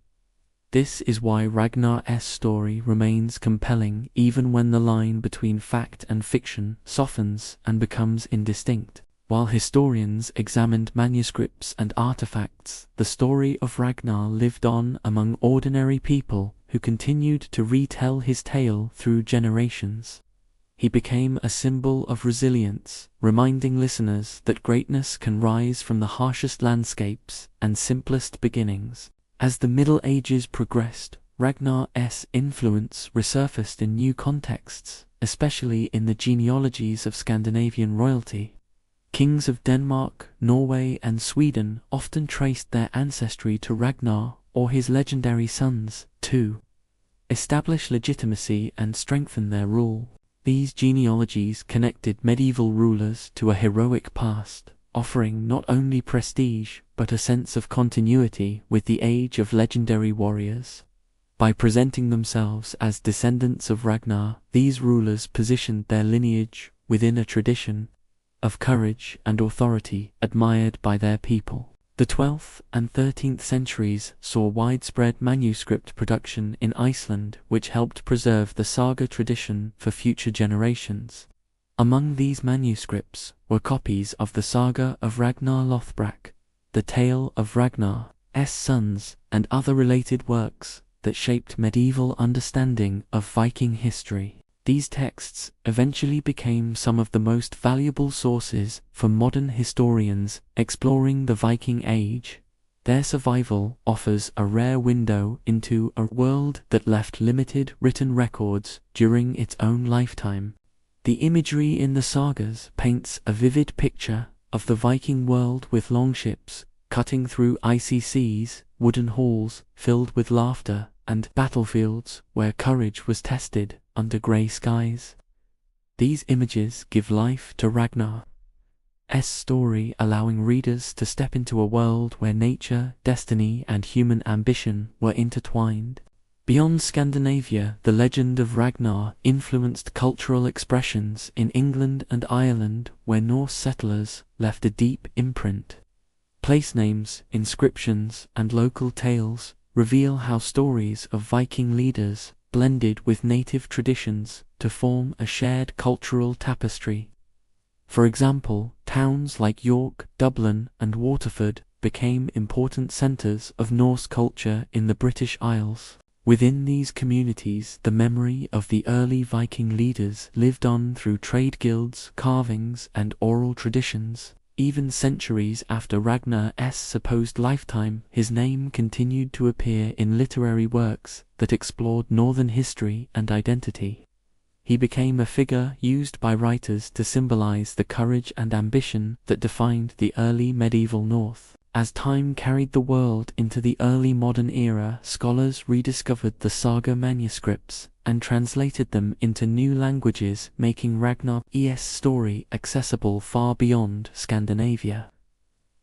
This is why Ragnar's story remains compelling even when the line between fact and fiction softens and becomes indistinct. While historians examined manuscripts and artifacts, the story of Ragnar lived on among ordinary people who continued to retell his tale through generations. He became a symbol of resilience, reminding listeners that greatness can rise from the harshest landscapes and simplest beginnings. As the Middle Ages progressed, Ragnar's influence resurfaced in new contexts, especially in the genealogies of Scandinavian royalty. Kings of Denmark, Norway, and Sweden often traced their ancestry to Ragnar or his legendary sons, to establish legitimacy and strengthen their rule. These genealogies connected medieval rulers to a heroic past, offering not only prestige but a sense of continuity with the age of legendary warriors. By presenting themselves as descendants of Ragnar, these rulers positioned their lineage within a tradition of courage and authority admired by their people. The 12th and 13th centuries saw widespread manuscript production in Iceland, which helped preserve the saga tradition for future generations. Among these manuscripts were copies of the saga of Ragnar Lothbrok, the tale of Ragnar's sons, and other related works that shaped medieval understanding of Viking history. These texts eventually became some of the most valuable sources for modern historians exploring the Viking Age. Their survival offers a rare window into a world that left limited written records during its own lifetime. The imagery in the sagas paints a vivid picture of the Viking world, with longships cutting through icy seas, wooden halls filled with laughter, and battlefields where courage was tested under grey skies. These images give life to Ragnar's story, allowing readers to step into a world where nature, destiny, and human ambition were intertwined. Beyond Scandinavia, the legend of Ragnar influenced cultural expressions in England and Ireland, where Norse settlers left a deep imprint. Place names, inscriptions, and local tales reveal how stories of Viking leaders blended with native traditions to form a shared cultural tapestry. For example, towns like York, Dublin, and Waterford became important centres of Norse culture in the British Isles. Within these communities, the memory of the early Viking leaders lived on through trade guilds, carvings, and oral traditions. Even centuries after Ragnar's supposed lifetime, his name continued to appear in literary works that explored northern history and identity. He became a figure used by writers to symbolize the courage and ambition that defined the early medieval North. As time carried the world into the early modern era, scholars rediscovered the saga manuscripts and translated them into new languages, making Ragnar's story accessible far beyond Scandinavia.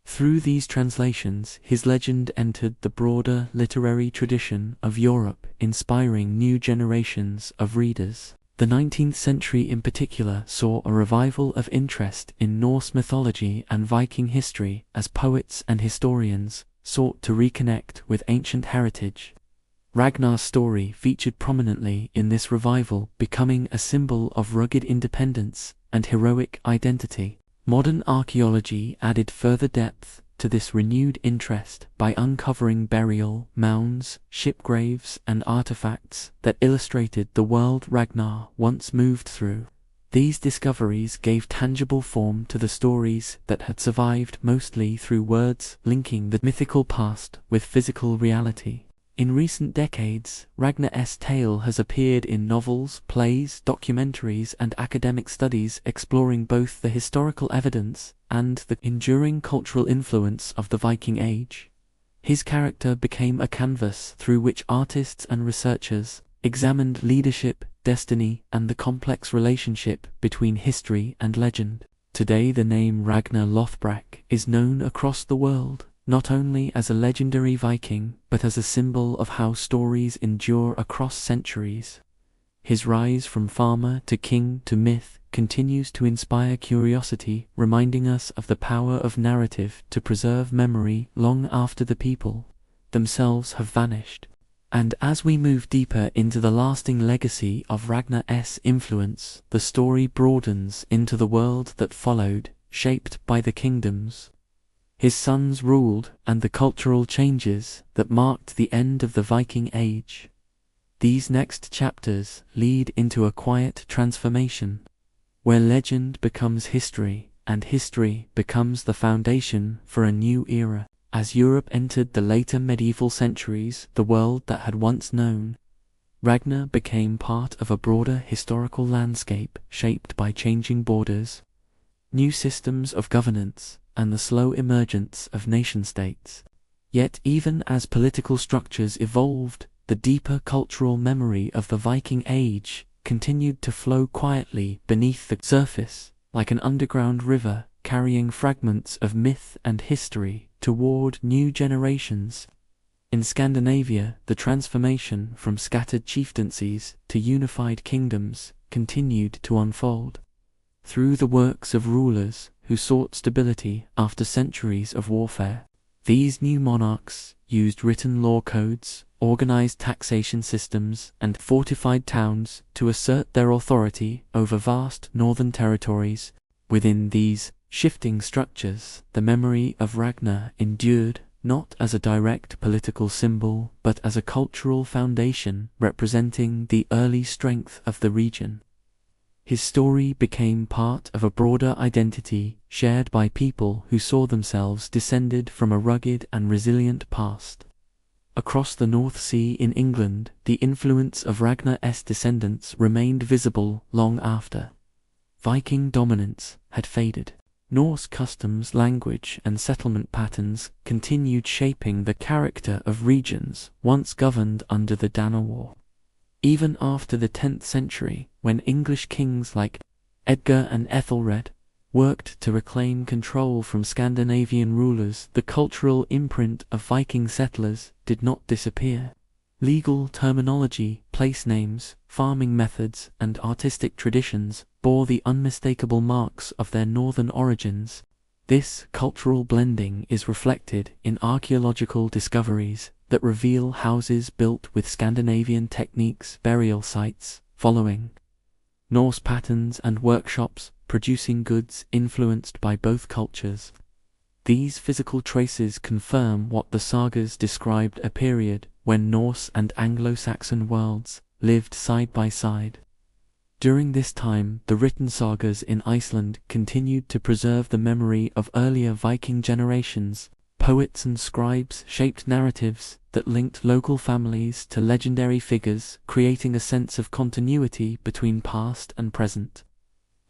Through these translations, his legend entered the broader literary tradition of Europe, inspiring new generations of readers. The 19th century in particular saw a revival of interest in Norse mythology and Viking history as poets and historians sought to reconnect with ancient heritage. Ragnar's story featured prominently in this revival, becoming a symbol of rugged independence and heroic identity. Modern archaeology added further depth to this renewed interest by uncovering burial mounds, ship graves, and artifacts that illustrated the world Ragnar once moved through. These discoveries gave tangible form to the stories that had survived mostly through words, linking the mythical past with physical reality. In recent decades, Ragnar's tale has appeared in novels, plays, documentaries, and academic studies exploring both the historical evidence and the enduring cultural influence of the Viking Age. His character became a canvas through which artists and researchers examined leadership, destiny, and the complex relationship between history and legend. Today, the name Ragnar Lothbrok is known across the world, not only as a legendary Viking, but as a symbol of how stories endure across centuries. His rise from farmer to king to myth continues to inspire curiosity, reminding us of the power of narrative to preserve memory long after the people themselves have vanished. And as we move deeper into the lasting legacy of Ragnar's influence, the story broadens into the world that followed, shaped by the kingdoms his sons ruled and the cultural changes that marked the end of the Viking Age. These next chapters lead into a quiet transformation, where legend becomes history and history becomes the foundation for a new era. As Europe entered the later medieval centuries, the world that had once known Ragnar became part of a broader historical landscape shaped by changing borders, new systems of governance, and the slow emergence of nation-states. Yet even as political structures evolved, the deeper cultural memory of the Viking Age continued to flow quietly beneath the surface, like an underground river carrying fragments of myth and history toward new generations. In Scandinavia, the transformation from scattered chieftaincies to unified kingdoms continued to unfold. Through the works of rulers who sought stability after centuries of warfare, these new monarchs used written law codes, organized taxation systems, and fortified towns to assert their authority over vast northern territories. Within these shifting structures, the memory of Ragnar endured, not as a direct political symbol, but as a cultural foundation representing the early strength of the region. His story became part of a broader identity shared by people who saw themselves descended from a rugged and resilient past. Across the North Sea in England, the influence of Ragnar's descendants remained visible long after Viking dominance had faded. Norse customs, language, and settlement patterns continued shaping the character of regions once governed under the Danelaw. Even after the 10th century, when English kings like Edgar and Ethelred worked to reclaim control from Scandinavian rulers, the cultural imprint of Viking settlers did not disappear. Legal terminology, place names, farming methods, and artistic traditions bore the unmistakable marks of their northern origins. This cultural blending is reflected in archaeological discoveries that reveal houses built with Scandinavian techniques, burial sites following Norse patterns, and workshops producing goods influenced by both cultures. These physical traces confirm what the sagas described: a period when Norse and Anglo-Saxon worlds lived side by side. During this time, the written sagas in Iceland continued to preserve the memory of earlier Viking generations. Poets and scribes shaped narratives that linked local families to legendary figures, creating a sense of continuity between past and present.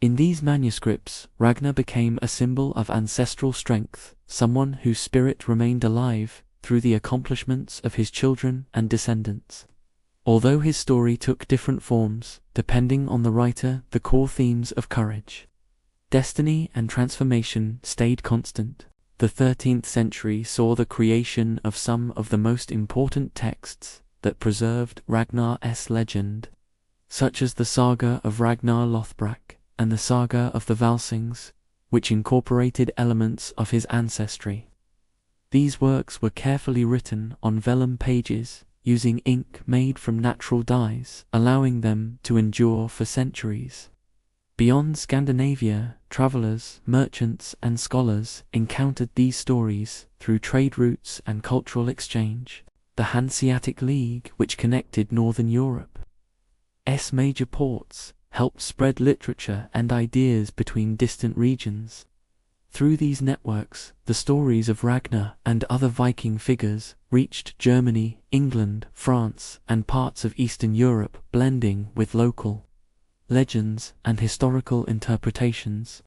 In these manuscripts, Ragnar became a symbol of ancestral strength, someone whose spirit remained alive through the accomplishments of his children and descendants. Although his story took different forms, depending on the writer, the core themes of courage, destiny, and transformation stayed constant. The 13th century saw the creation of some of the most important texts that preserved Ragnar's legend. such as the saga of Ragnar Lothbrok and the saga of the Valsings, which incorporated elements of his ancestry. These works were carefully written on vellum pages using ink made from natural dyes, allowing them to endure for centuries. Beyond Scandinavia, travelers, merchants, and scholars encountered these stories through trade routes and cultural exchange. The Hanseatic League, which connected Northern Europe's major ports, helped spread literature and ideas between distant regions. Through these networks, the stories of Ragnar and other Viking figures reached Germany, England, France, and parts of Eastern Europe, blending with local legends and historical interpretations.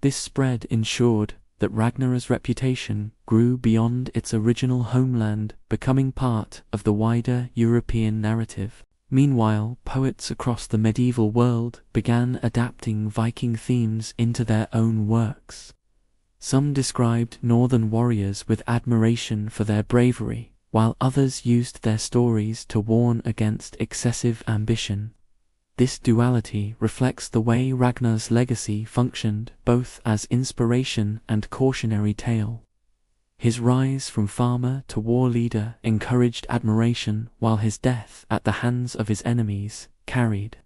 This spread ensured that Ragnar's reputation grew beyond its original homeland, becoming part of the wider European narrative. Meanwhile, poets across the medieval world began adapting Viking themes into their own works. Some described northern warriors with admiration for their bravery, while others used their stories to warn against excessive ambition. This duality reflects the way Ragnar's legacy functioned both as inspiration and cautionary tale. His rise from farmer to war leader encouraged admiration, while his death at the hands of his enemies carried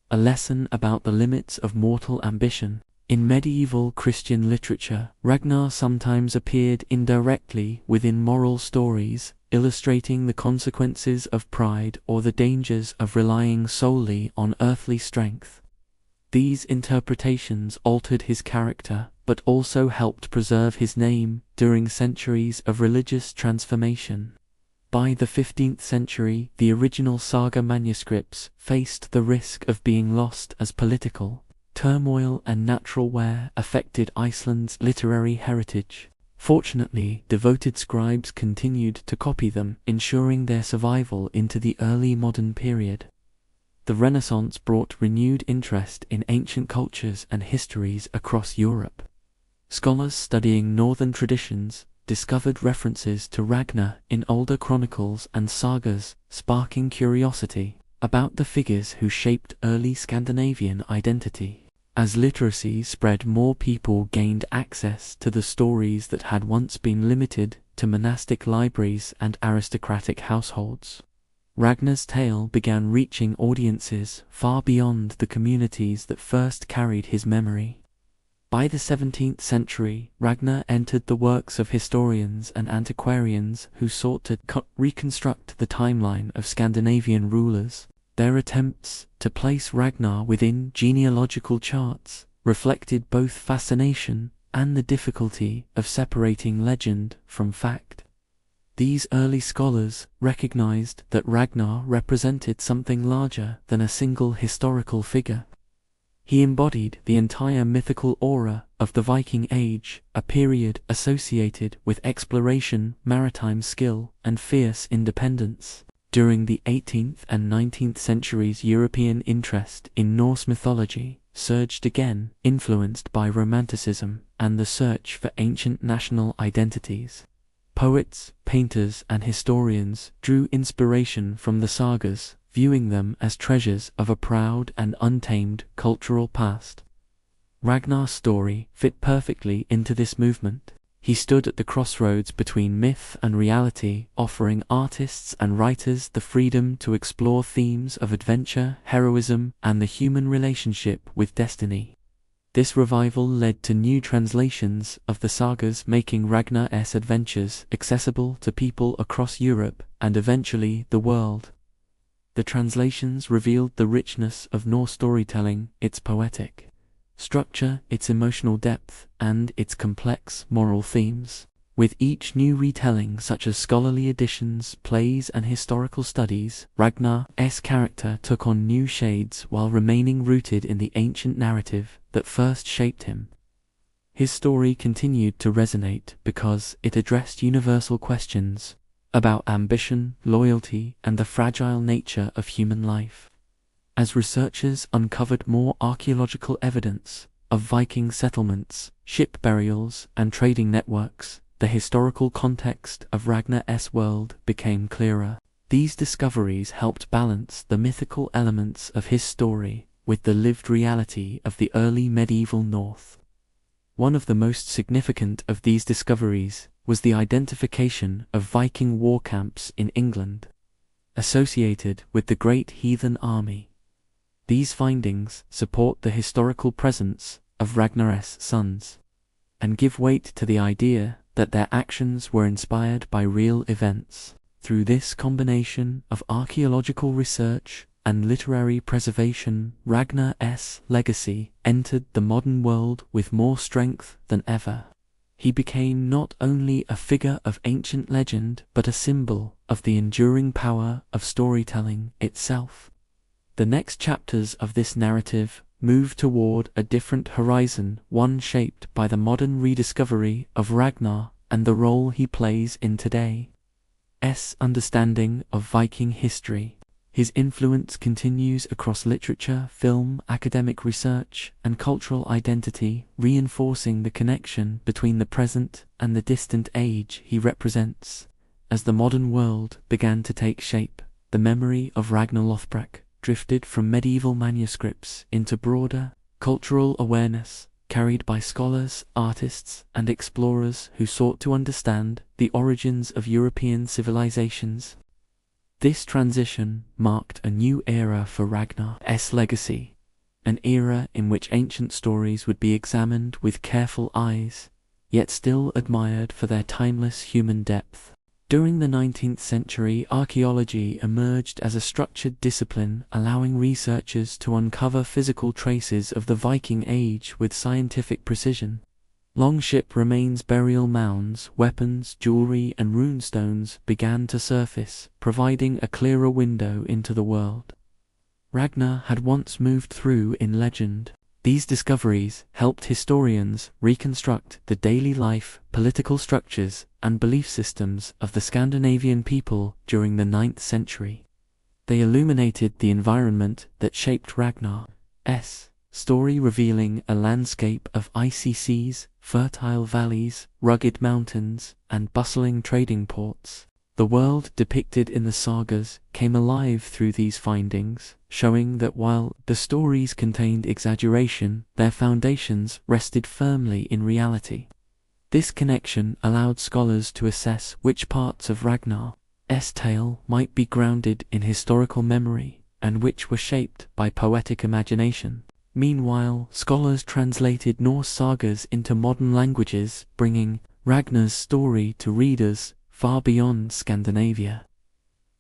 a lesson about the limits of mortal ambition. In medieval Christian literature, Ragnar sometimes appeared indirectly within moral stories, illustrating the consequences of pride or the dangers of relying solely on earthly strength. These interpretations altered his character, but also helped preserve his name during centuries of religious transformation. By the 15th century, the original saga manuscripts faced the risk of being lost as political turmoil and natural wear affected Iceland's literary heritage. Fortunately, devoted scribes continued to copy them, ensuring their survival into the early modern period. The Renaissance brought renewed interest in ancient cultures and histories across Europe. Scholars studying northern traditions discovered references to Ragnar in older chronicles and sagas, sparking curiosity about the figures who shaped early Scandinavian identity. As literacy spread, more people gained access to the stories that had once been limited to monastic libraries and aristocratic households. Ragnar's tale began reaching audiences far beyond the communities that first carried his memory. By the 17th century, Ragnar entered the works of historians and antiquarians who sought to reconstruct the timeline of Scandinavian rulers. Their attempts to place Ragnar within genealogical charts reflected both fascination and the difficulty of separating legend from fact. These early scholars recognized that Ragnar represented something larger than a single historical figure. He embodied the entire mythical aura of the Viking Age, a period associated with exploration, maritime skill, and fierce independence. During the 18th and 19th centuries, European interest in Norse mythology surged again, influenced by Romanticism and the search for ancient national identities. Poets, painters, and historians drew inspiration from the sagas, viewing them as treasures of a proud and untamed cultural past. Ragnar's story fit perfectly into this movement. He stood at the crossroads between myth and reality, offering artists and writers the freedom to explore themes of adventure, heroism, and the human relationship with destiny. This revival led to new translations of the sagas, making Ragnar's adventures accessible to people across Europe and eventually the world. The translations revealed the richness of Norse storytelling, its poetic structure, its emotional depth, and its complex moral themes. With each new retelling, such as scholarly editions, plays, and historical studies, Ragnar's character took on new shades while remaining rooted in the ancient narrative that first shaped him. His story continued to resonate because it addressed universal questions about ambition, loyalty, and the fragile nature of human life. As researchers uncovered more archaeological evidence of Viking settlements, ship burials, and trading networks, the historical context of Ragnar's world became clearer. These discoveries helped balance the mythical elements of his story with the lived reality of the early medieval North. One of the most significant of these discoveries was the identification of Viking war camps in England, associated with the Great Heathen Army. These findings support the historical presence of Ragnar's sons, and give weight to the idea that their actions were inspired by real events. Through this combination of archaeological research and literary preservation, Ragnar's legacy entered the modern world with more strength than ever. He became not only a figure of ancient legend, but a symbol of the enduring power of storytelling itself. The next chapters of this narrative move toward a different horizon, one shaped by the modern rediscovery of Ragnar and the role he plays in today's understanding of Viking history. His influence continues across literature, film, academic research, and cultural identity, reinforcing the connection between the present and the distant age he represents. As the modern world began to take shape, the memory of Ragnar Lothbrok drifted from medieval manuscripts into broader cultural awareness, carried by scholars, artists, and explorers who sought to understand the origins of European civilizations. This transition marked a new era for Ragnar's legacy, an era in which ancient stories would be examined with careful eyes, yet still admired for their timeless human depth. During the 19th century, archaeology emerged as a structured discipline, allowing researchers to uncover physical traces of the Viking Age with scientific precision. Longship remains, burial mounds, weapons, jewelry, and runestones began to surface, providing a clearer window into the world Ragnar had once moved through in legend. These discoveries helped historians reconstruct the daily life, political structures, and belief systems of the Scandinavian people during the 9th century. They illuminated the environment that shaped Ragnar's story, revealing a landscape of icy seas, fertile valleys, rugged mountains, and bustling trading ports. The world depicted in the sagas came alive through these findings, showing that while the stories contained exaggeration, their foundations rested firmly in reality. This connection allowed scholars to assess which parts of Ragnar's tale might be grounded in historical memory, and which were shaped by poetic imagination. Meanwhile, scholars translated Norse sagas into modern languages, bringing Ragnar's story to readers far beyond Scandinavia.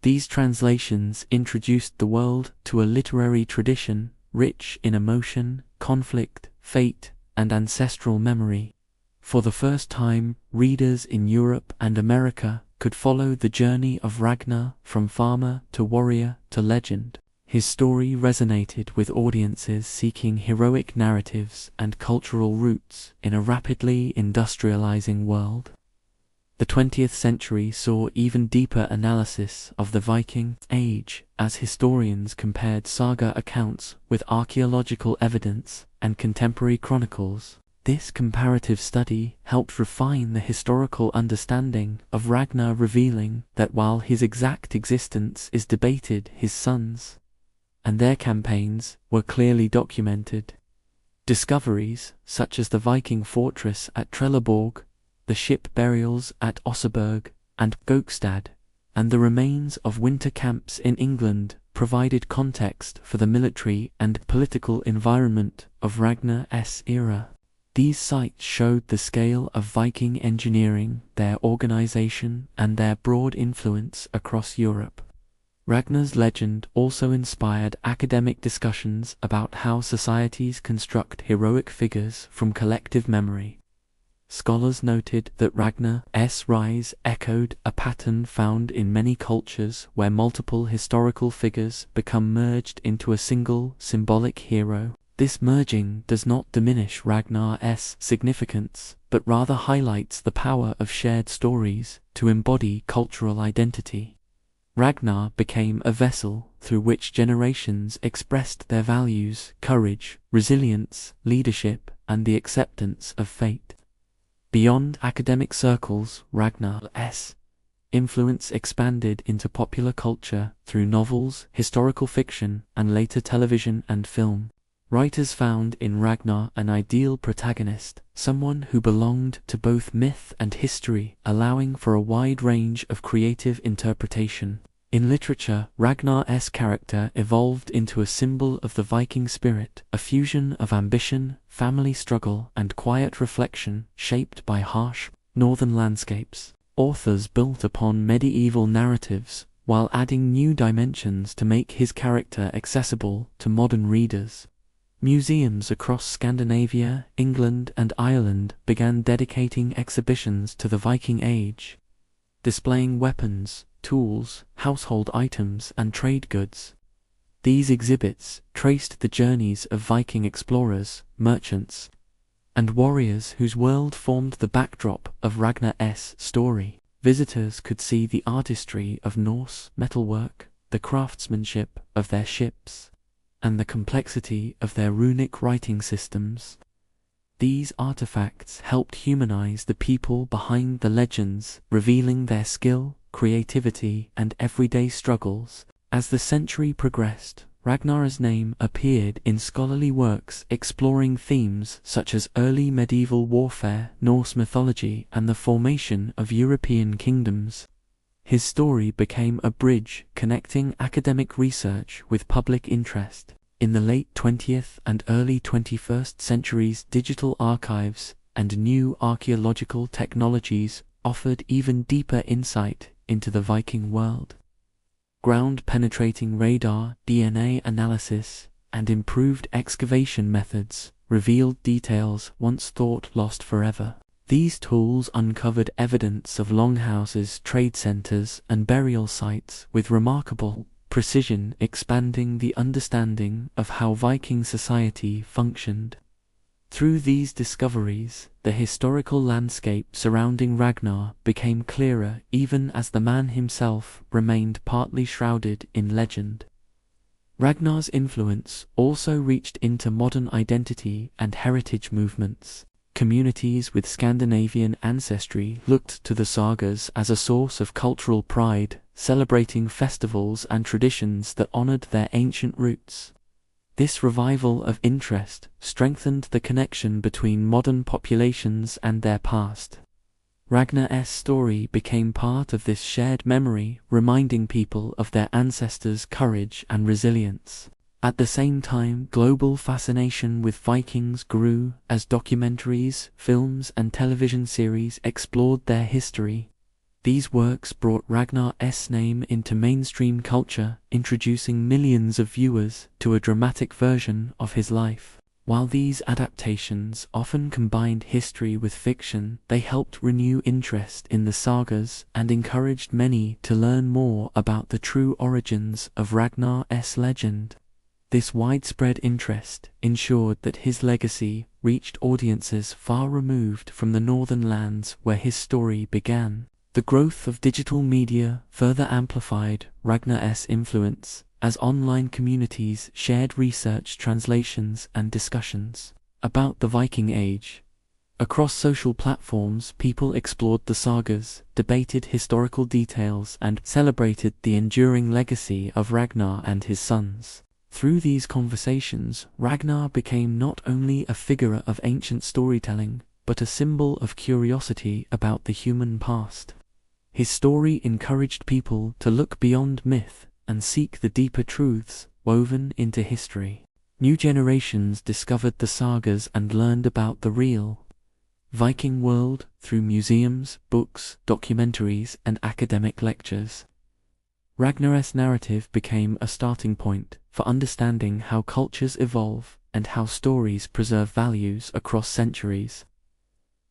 These translations introduced the world to a literary tradition rich in emotion, conflict, fate, and ancestral memory. For the first time, readers in Europe and America could follow the journey of Ragnar from farmer to warrior to legend. His story resonated with audiences seeking heroic narratives and cultural roots in a rapidly industrializing world. The 20th century saw even deeper analysis of the Viking Age as historians compared saga accounts with archaeological evidence and contemporary chronicles. This comparative study helped refine the historical understanding of Ragnar, revealing that while his exact existence is debated, his sons and their campaigns were clearly documented. Discoveries such as the Viking fortress at Trelleborg, the ship burials at Oseberg and Gokstad, and the remains of winter camps in England provided context for the military and political environment of Ragnar's era. These sites showed the scale of Viking engineering, their organization, and their broad influence across Europe. Ragnar's legend also inspired academic discussions about how societies construct heroic figures from collective memory. Scholars noted that Ragnar's rise echoed a pattern found in many cultures where multiple historical figures become merged into a single symbolic hero. This merging does not diminish Ragnar's significance, but rather highlights the power of shared stories to embody cultural identity. Ragnar became a vessel through which generations expressed their values, courage, resilience, leadership, and the acceptance of fate. Beyond academic circles, Ragnar's influence expanded into popular culture through novels, historical fiction, and later television and film. Writers found in Ragnar an ideal protagonist, someone who belonged to both myth and history, allowing for a wide range of creative interpretation. In literature, Ragnar's character evolved into a symbol of the Viking spirit, a fusion of ambition, family struggle, and quiet reflection, shaped by harsh, northern landscapes. Authors built upon medieval narratives, while adding new dimensions to make his character accessible to modern readers. Museums across Scandinavia, England, and Ireland began dedicating exhibitions to the Viking Age, displaying weapons, tools, household items, and trade goods. These exhibits traced the journeys of Viking explorers, merchants, and warriors whose world formed the backdrop of Ragnar's story. Visitors could see the artistry of Norse metalwork, the craftsmanship of their ships, and the complexity of their runic writing systems. These artifacts helped humanize the people behind the legends, revealing their skill, creativity, and everyday struggles. As the century progressed, Ragnar's name appeared in scholarly works exploring themes such as early medieval warfare, Norse mythology, and the formation of European kingdoms. His story became a bridge connecting academic research with public interest. In the late 20th and early 21st centuries, digital archives and new archaeological technologies offered even deeper insight into the Viking world. Ground-penetrating radar, DNA analysis, and improved excavation methods revealed details once thought lost forever. These tools uncovered evidence of longhouses, trade centers, and burial sites with remarkable precision, expanding the understanding of how Viking society functioned. Through these discoveries, the historical landscape surrounding Ragnar became clearer even as the man himself remained partly shrouded in legend. Ragnar's influence also reached into modern identity and heritage movements. Communities with Scandinavian ancestry looked to the sagas as a source of cultural pride, celebrating festivals and traditions that honored their ancient roots. This revival of interest strengthened the connection between modern populations and their past. Ragnar's story became part of this shared memory, reminding people of their ancestors' courage and resilience. At the same time, global fascination with Vikings grew as documentaries, films, and television series explored their history. These works brought Ragnar's name into mainstream culture, introducing millions of viewers to a dramatic version of his life. While these adaptations often combined history with fiction, they helped renew interest in the sagas and encouraged many to learn more about the true origins of Ragnar's legend. This widespread interest ensured that his legacy reached audiences far removed from the northern lands where his story began. The growth of digital media further amplified Ragnar's influence as online communities shared research, translations, and discussions about the Viking Age. Across social platforms, people explored the sagas, debated historical details, and celebrated the enduring legacy of Ragnar and his sons. Through these conversations, Ragnar became not only a figure of ancient storytelling, but a symbol of curiosity about the human past. His story encouraged people to look beyond myth and seek the deeper truths woven into history. New generations discovered the sagas and learned about the real Viking world through museums, books, documentaries, and academic lectures. Ragnar's narrative became a starting point for understanding how cultures evolve and how stories preserve values across centuries.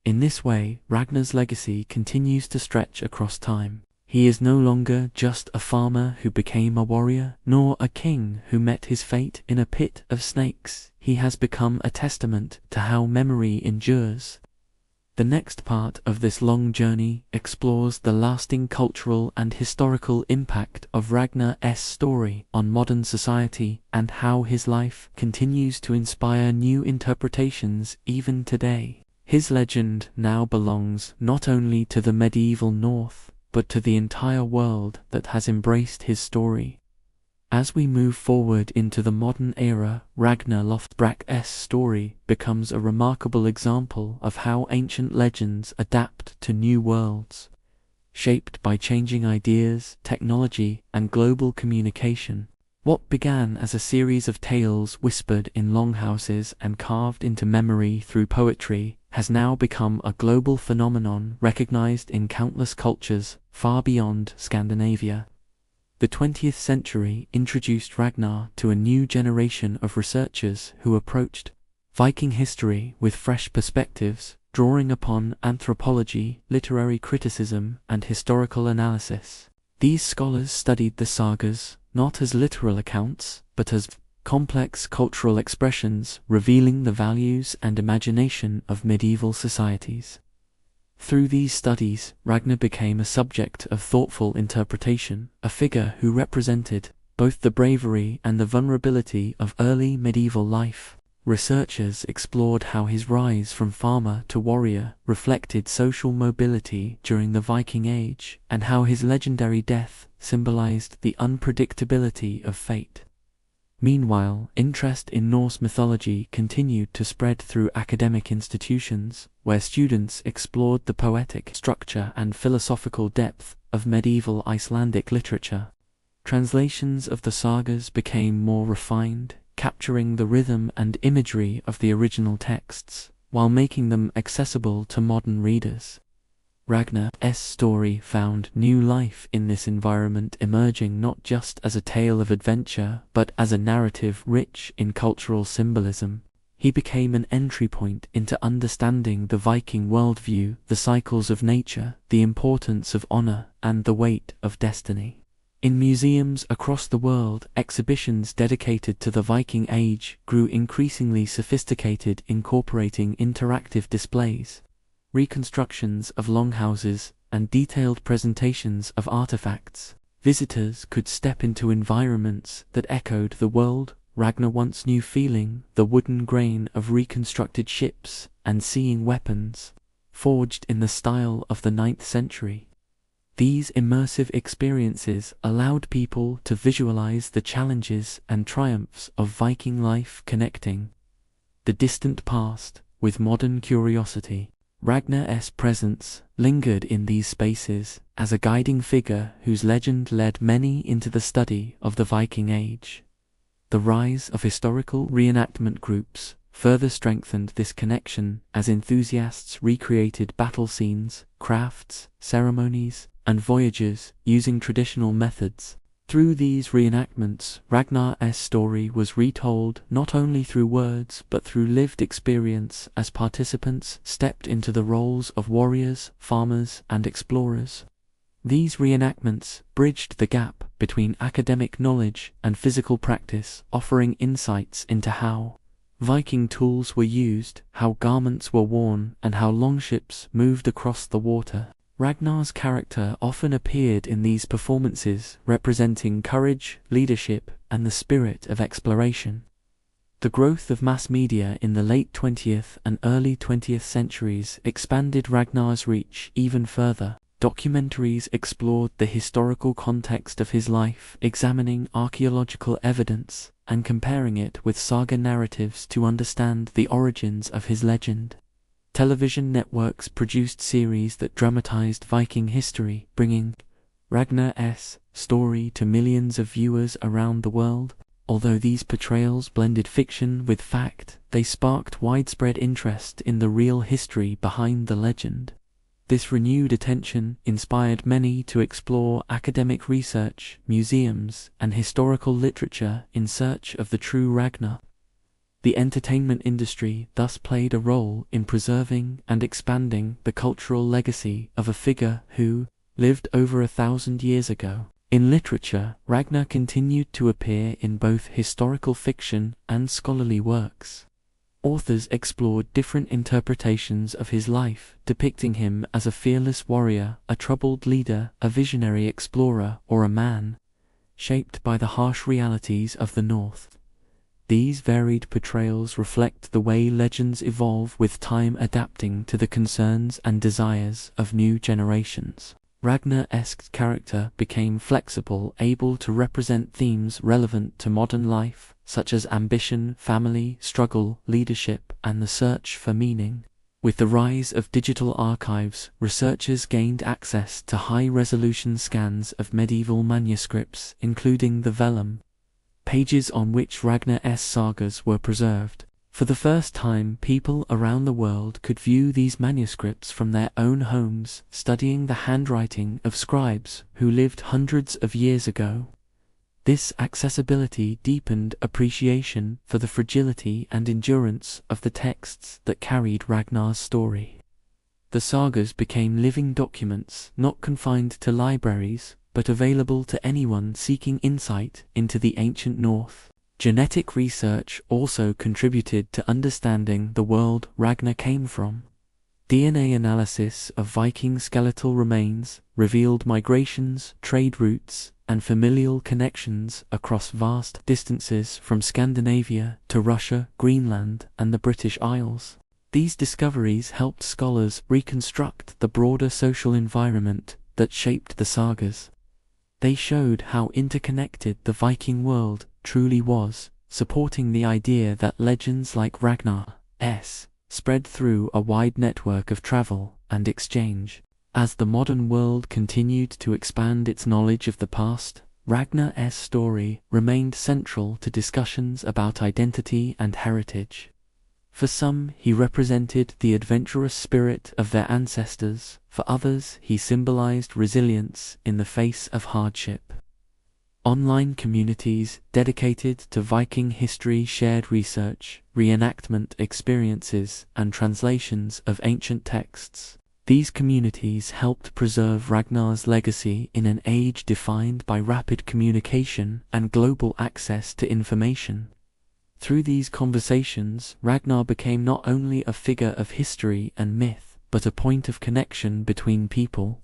In this way, Ragnar's legacy continues to stretch across time. He is no longer just a farmer who became a warrior, nor a king who met his fate in a pit of snakes. He has become a testament to how memory endures. The next part of this long journey explores the lasting cultural and historical impact of Ragnar's story on modern society and how his life continues to inspire new interpretations even today. His legend now belongs not only to the medieval North, but to the entire world that has embraced his story. As we move forward into the modern era, Ragnar Lothbrok's story becomes a remarkable example of how ancient legends adapt to new worlds, shaped by changing ideas, technology, and global communication. What began as a series of tales whispered in longhouses and carved into memory through poetry has now become a global phenomenon recognized in countless cultures far beyond Scandinavia. The 20th century introduced Ragnar to a new generation of researchers who approached Viking history with fresh perspectives, drawing upon anthropology, literary criticism, and historical analysis. These scholars studied the sagas not as literal accounts, but as complex cultural expressions revealing the values and imagination of medieval societies. Through these studies, Ragnar became a subject of thoughtful interpretation, a figure who represented both the bravery and the vulnerability of early medieval life. Researchers explored how his rise from farmer to warrior reflected social mobility during the Viking Age, and how his legendary death symbolized the unpredictability of fate. Meanwhile, interest in Norse mythology continued to spread through academic institutions, where students explored the poetic structure and philosophical depth of medieval Icelandic literature. Translations of the sagas became more refined, capturing the rhythm and imagery of the original texts, while making them accessible to modern readers. Ragnar's story found new life in this environment, emerging not just as a tale of adventure, but as a narrative rich in cultural symbolism. He became an entry point into understanding the Viking worldview, the cycles of nature, the importance of honor, and the weight of destiny. In museums across the world, exhibitions dedicated to the Viking Age grew increasingly sophisticated, incorporating interactive displays, reconstructions of longhouses, and detailed presentations of artifacts. Visitors could step into environments that echoed the world Ragnar once knew, feeling the wooden grain of reconstructed ships and seeing weapons forged in the style of the 9th century. These immersive experiences allowed people to visualize the challenges and triumphs of Viking life, connecting the distant past with modern curiosity. Ragnar's presence lingered in these spaces as a guiding figure whose legend led many into the study of the Viking Age. The rise of historical reenactment groups further strengthened this connection as enthusiasts recreated battle scenes, crafts, ceremonies, and voyages using traditional methods. Through these reenactments, Ragnar's story was retold not only through words but through lived experience as participants stepped into the roles of warriors, farmers, and explorers. These reenactments bridged the gap between academic knowledge and physical practice, offering insights into how Viking tools were used, how garments were worn, and how longships moved across the water. Ragnar's character often appeared in these performances, representing courage, leadership, and the spirit of exploration. The growth of mass media in the late 20th and early 20th centuries expanded Ragnar's reach even further. Documentaries explored the historical context of his life, examining archaeological evidence and comparing it with saga narratives to understand the origins of his legend. Television networks produced series that dramatized Viking history, bringing Ragnar's story to millions of viewers around the world. Although these portrayals blended fiction with fact, they sparked widespread interest in the real history behind the legend. This renewed attention inspired many to explore academic research, museums, and historical literature in search of the true Ragnar. The entertainment industry thus played a role in preserving and expanding the cultural legacy of a figure who lived over 1,000 years ago. In literature, Ragnar continued to appear in both historical fiction and scholarly works. Authors explored different interpretations of his life, depicting him as a fearless warrior, a troubled leader, a visionary explorer, or a man shaped by the harsh realities of the North. These varied portrayals reflect the way legends evolve with time, adapting to the concerns and desires of new generations. Ragnar-esque character became flexible, able to represent themes relevant to modern life, such as ambition, family, struggle, leadership, and the search for meaning. With the rise of digital archives, researchers gained access to high-resolution scans of medieval manuscripts, including the vellum pages on which Ragnar-esque sagas were preserved. For the first time, people around the world could view these manuscripts from their own homes, studying the handwriting of scribes who lived hundreds of years ago. This accessibility deepened appreciation for the fragility and endurance of the texts that carried Ragnar's story. The sagas became living documents, not confined to libraries, but available to anyone seeking insight into the ancient North. Genetic research also contributed to understanding the world Ragnar came from. DNA analysis of Viking skeletal remains revealed migrations, trade routes, and familial connections across vast distances from Scandinavia to Russia, Greenland, and the British Isles. These discoveries helped scholars reconstruct the broader social environment that shaped the sagas. They showed how interconnected the Viking world truly was, supporting the idea that legends like Ragnar's spread through a wide network of travel and exchange. As the modern world continued to expand its knowledge of the past, Ragnar's story remained central to discussions about identity and heritage. For some, he represented the adventurous spirit of their ancestors; for others, he symbolized resilience in the face of hardship. Online communities dedicated to Viking history shared research, reenactment experiences, and translations of ancient texts. These communities helped preserve Ragnar's legacy in an age defined by rapid communication and global access to information. Through these conversations, Ragnar became not only a figure of history and myth, but a point of connection between people,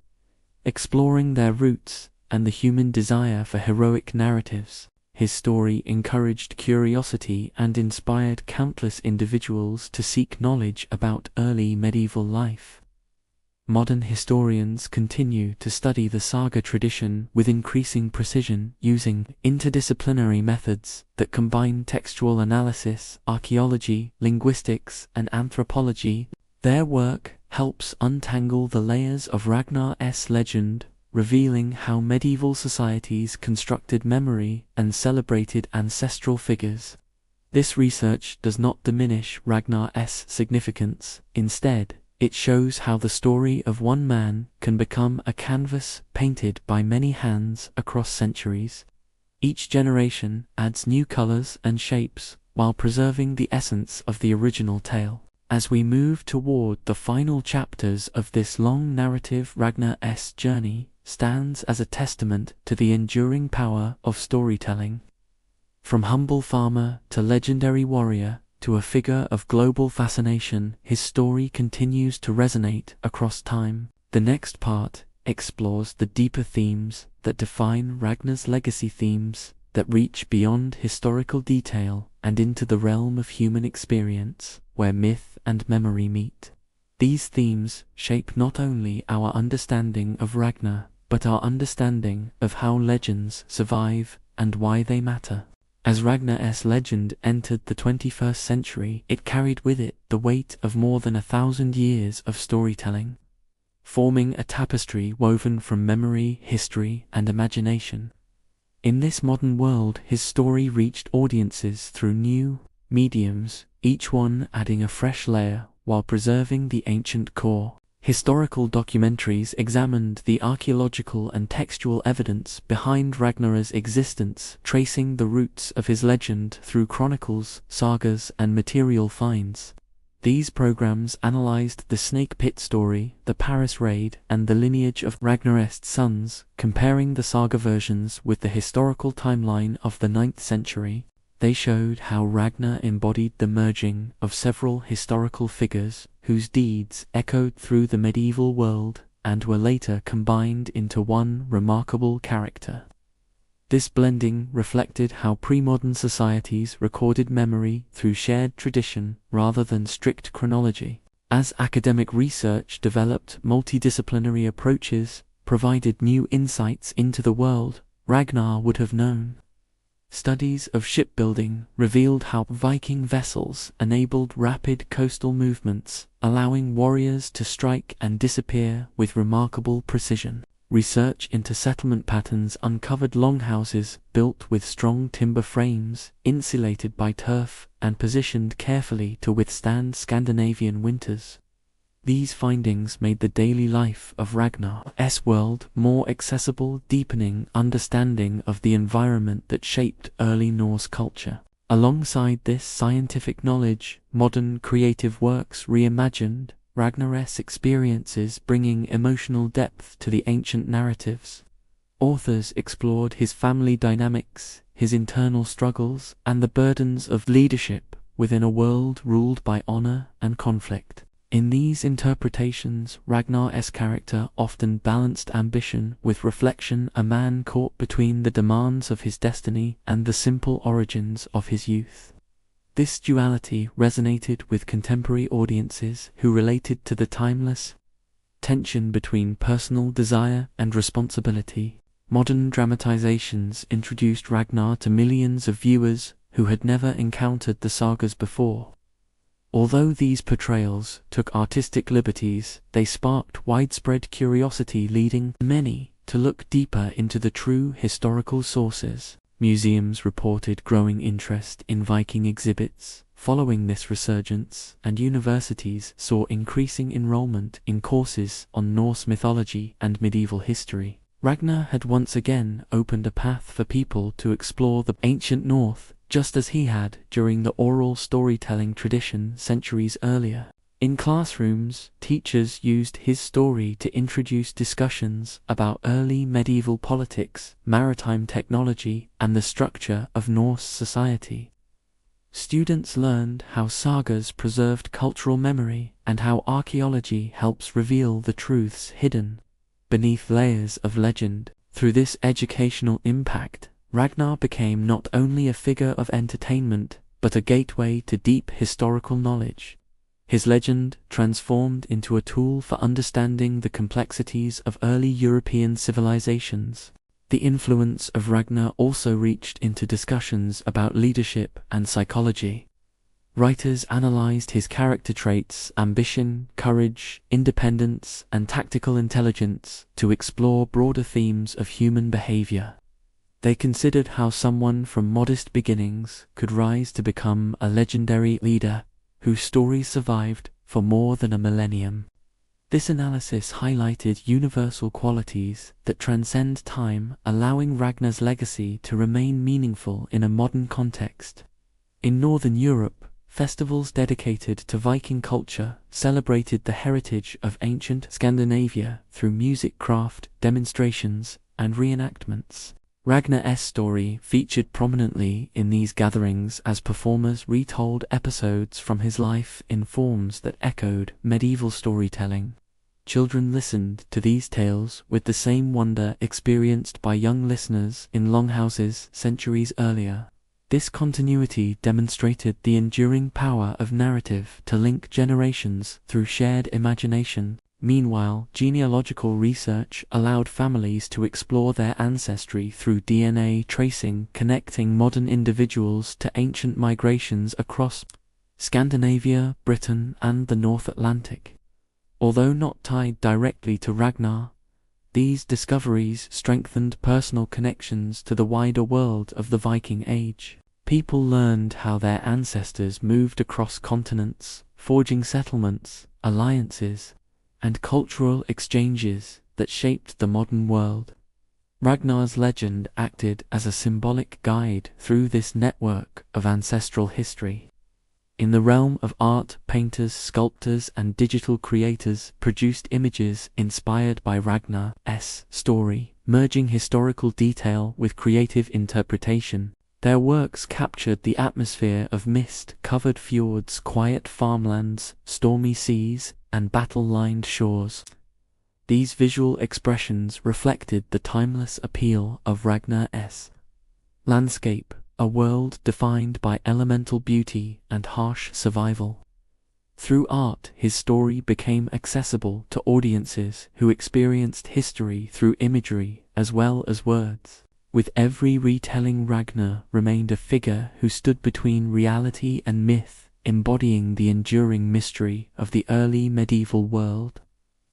exploring their roots and the human desire for heroic narratives. His story encouraged curiosity and inspired countless individuals to seek knowledge about early medieval life. Modern historians continue to study the saga tradition with increasing precision, using interdisciplinary methods that combine textual analysis, archaeology, linguistics, and anthropology. Their work helps untangle the layers of Ragnar's legend, revealing how medieval societies constructed memory and celebrated ancestral figures. This research does not diminish Ragnar's significance. Instead, it shows how the story of one man can become a canvas painted by many hands across centuries. Each generation adds new colors and shapes while preserving the essence of the original tale. As we move toward the final chapters of this long narrative, Ragnar's journey stands as a testament to the enduring power of storytelling. From humble farmer to legendary warrior to a figure of global fascination, his story continues to resonate across time. The next part explores the deeper themes that define Ragnar's legacy, themes that reach beyond historical detail and into the realm of human experience, where myth and memory meet. These themes shape not only our understanding of Ragnar, but our understanding of how legends survive and why they matter. As Ragnar's legend entered the 21st century, it carried with it the weight of more than 1,000 years of storytelling, forming a tapestry woven from memory, history, and imagination. In this modern world, his story reached audiences through new mediums, each one adding a fresh layer while preserving the ancient core. Historical documentaries examined the archaeological and textual evidence behind Ragnar's existence, tracing the roots of his legend through chronicles, sagas, and material finds. These programs analyzed the Snake Pit story, the Paris raid, and the lineage of Ragnar's sons, comparing the saga versions with the historical timeline of the 9th century. They showed how Ragnar embodied the merging of several historical figures whose deeds echoed through the medieval world and were later combined into one remarkable character. This blending reflected how pre-modern societies recorded memory through shared tradition rather than strict chronology. As academic research developed, multidisciplinary approaches provided new insights into the world Ragnar would have known. Studies of shipbuilding revealed how Viking vessels enabled rapid coastal movements, allowing warriors to strike and disappear with remarkable precision. Research into settlement patterns uncovered longhouses built with strong timber frames, insulated by turf, and positioned carefully to withstand Scandinavian winters. These findings made the daily life of Ragnar's world more accessible, deepening understanding of the environment that shaped early Norse culture. Alongside this scientific knowledge, modern creative works reimagined Ragnar's experiences, bringing emotional depth to the ancient narratives. Authors explored his family dynamics, his internal struggles, and the burdens of leadership within a world ruled by honor and conflict. In these interpretations, Ragnar's character often balanced ambition with reflection, a man caught between the demands of his destiny and the simple origins of his youth. This duality resonated with contemporary audiences who related to the timeless tension between personal desire and responsibility. Modern dramatizations introduced Ragnar to millions of viewers who had never encountered the sagas before. Although these portrayals took artistic liberties, they sparked widespread curiosity, leading many to look deeper into the true historical sources. Museums reported growing interest in Viking exhibits following this resurgence, and universities saw increasing enrollment in courses on Norse mythology and medieval history. Ragnar had once again opened a path for people to explore the ancient North, just as he had during the oral storytelling tradition centuries earlier. In classrooms, teachers used his story to introduce discussions about early medieval politics, maritime technology, and the structure of Norse society. Students learned how sagas preserved cultural memory and how archaeology helps reveal the truths hidden beneath layers of legend. Through this educational impact, Ragnar became not only a figure of entertainment, but a gateway to deep historical knowledge. His legend transformed into a tool for understanding the complexities of early European civilizations. The influence of Ragnar also reached into discussions about leadership and psychology. Writers analyzed his character traits, ambition, courage, independence, and tactical intelligence to explore broader themes of human behavior. They considered how someone from modest beginnings could rise to become a legendary leader whose story survived for more than a millennium. This analysis highlighted universal qualities that transcend time, allowing Ragnar's legacy to remain meaningful in a modern context. In Northern Europe, festivals dedicated to Viking culture celebrated the heritage of ancient Scandinavia through music, craft, demonstrations, and reenactments. Ragnar's story featured prominently in these gatherings as performers retold episodes from his life in forms that echoed medieval storytelling. Children listened to these tales with the same wonder experienced by young listeners in longhouses centuries earlier. This continuity demonstrated the enduring power of narrative to link generations through shared imagination. Meanwhile, genealogical research allowed families to explore their ancestry through DNA tracing, connecting modern individuals to ancient migrations across Scandinavia, Britain, and the North Atlantic. Although not tied directly to Ragnar, these discoveries strengthened personal connections to the wider world of the Viking Age. People learned how their ancestors moved across continents, forging settlements, alliances, and cultural exchanges that shaped the modern world. Ragnar's legend acted as a symbolic guide through this network of ancestral history. In the realm of art, painters, sculptors, and digital creators produced images inspired by Ragnar's story, merging historical detail with creative interpretation. Their works captured the atmosphere of mist-covered fjords, quiet farmlands, stormy seas, and battle-lined shores. These visual expressions reflected the timeless appeal of Ragnar's landscape, a world defined by elemental beauty and harsh survival. Through art, his story became accessible to audiences who experienced history through imagery as well as words. With every retelling, Ragnar remained a figure who stood between reality and myth, embodying the enduring mystery of the early medieval world.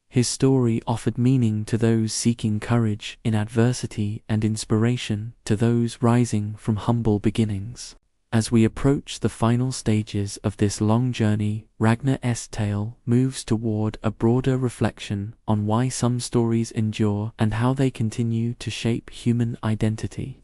His story offered meaning to those seeking courage in adversity and inspiration to those rising from humble beginnings. As we approach the final stages of this long journey, Ragnar's tale moves toward a broader reflection on why some stories endure and how they continue to shape human identity.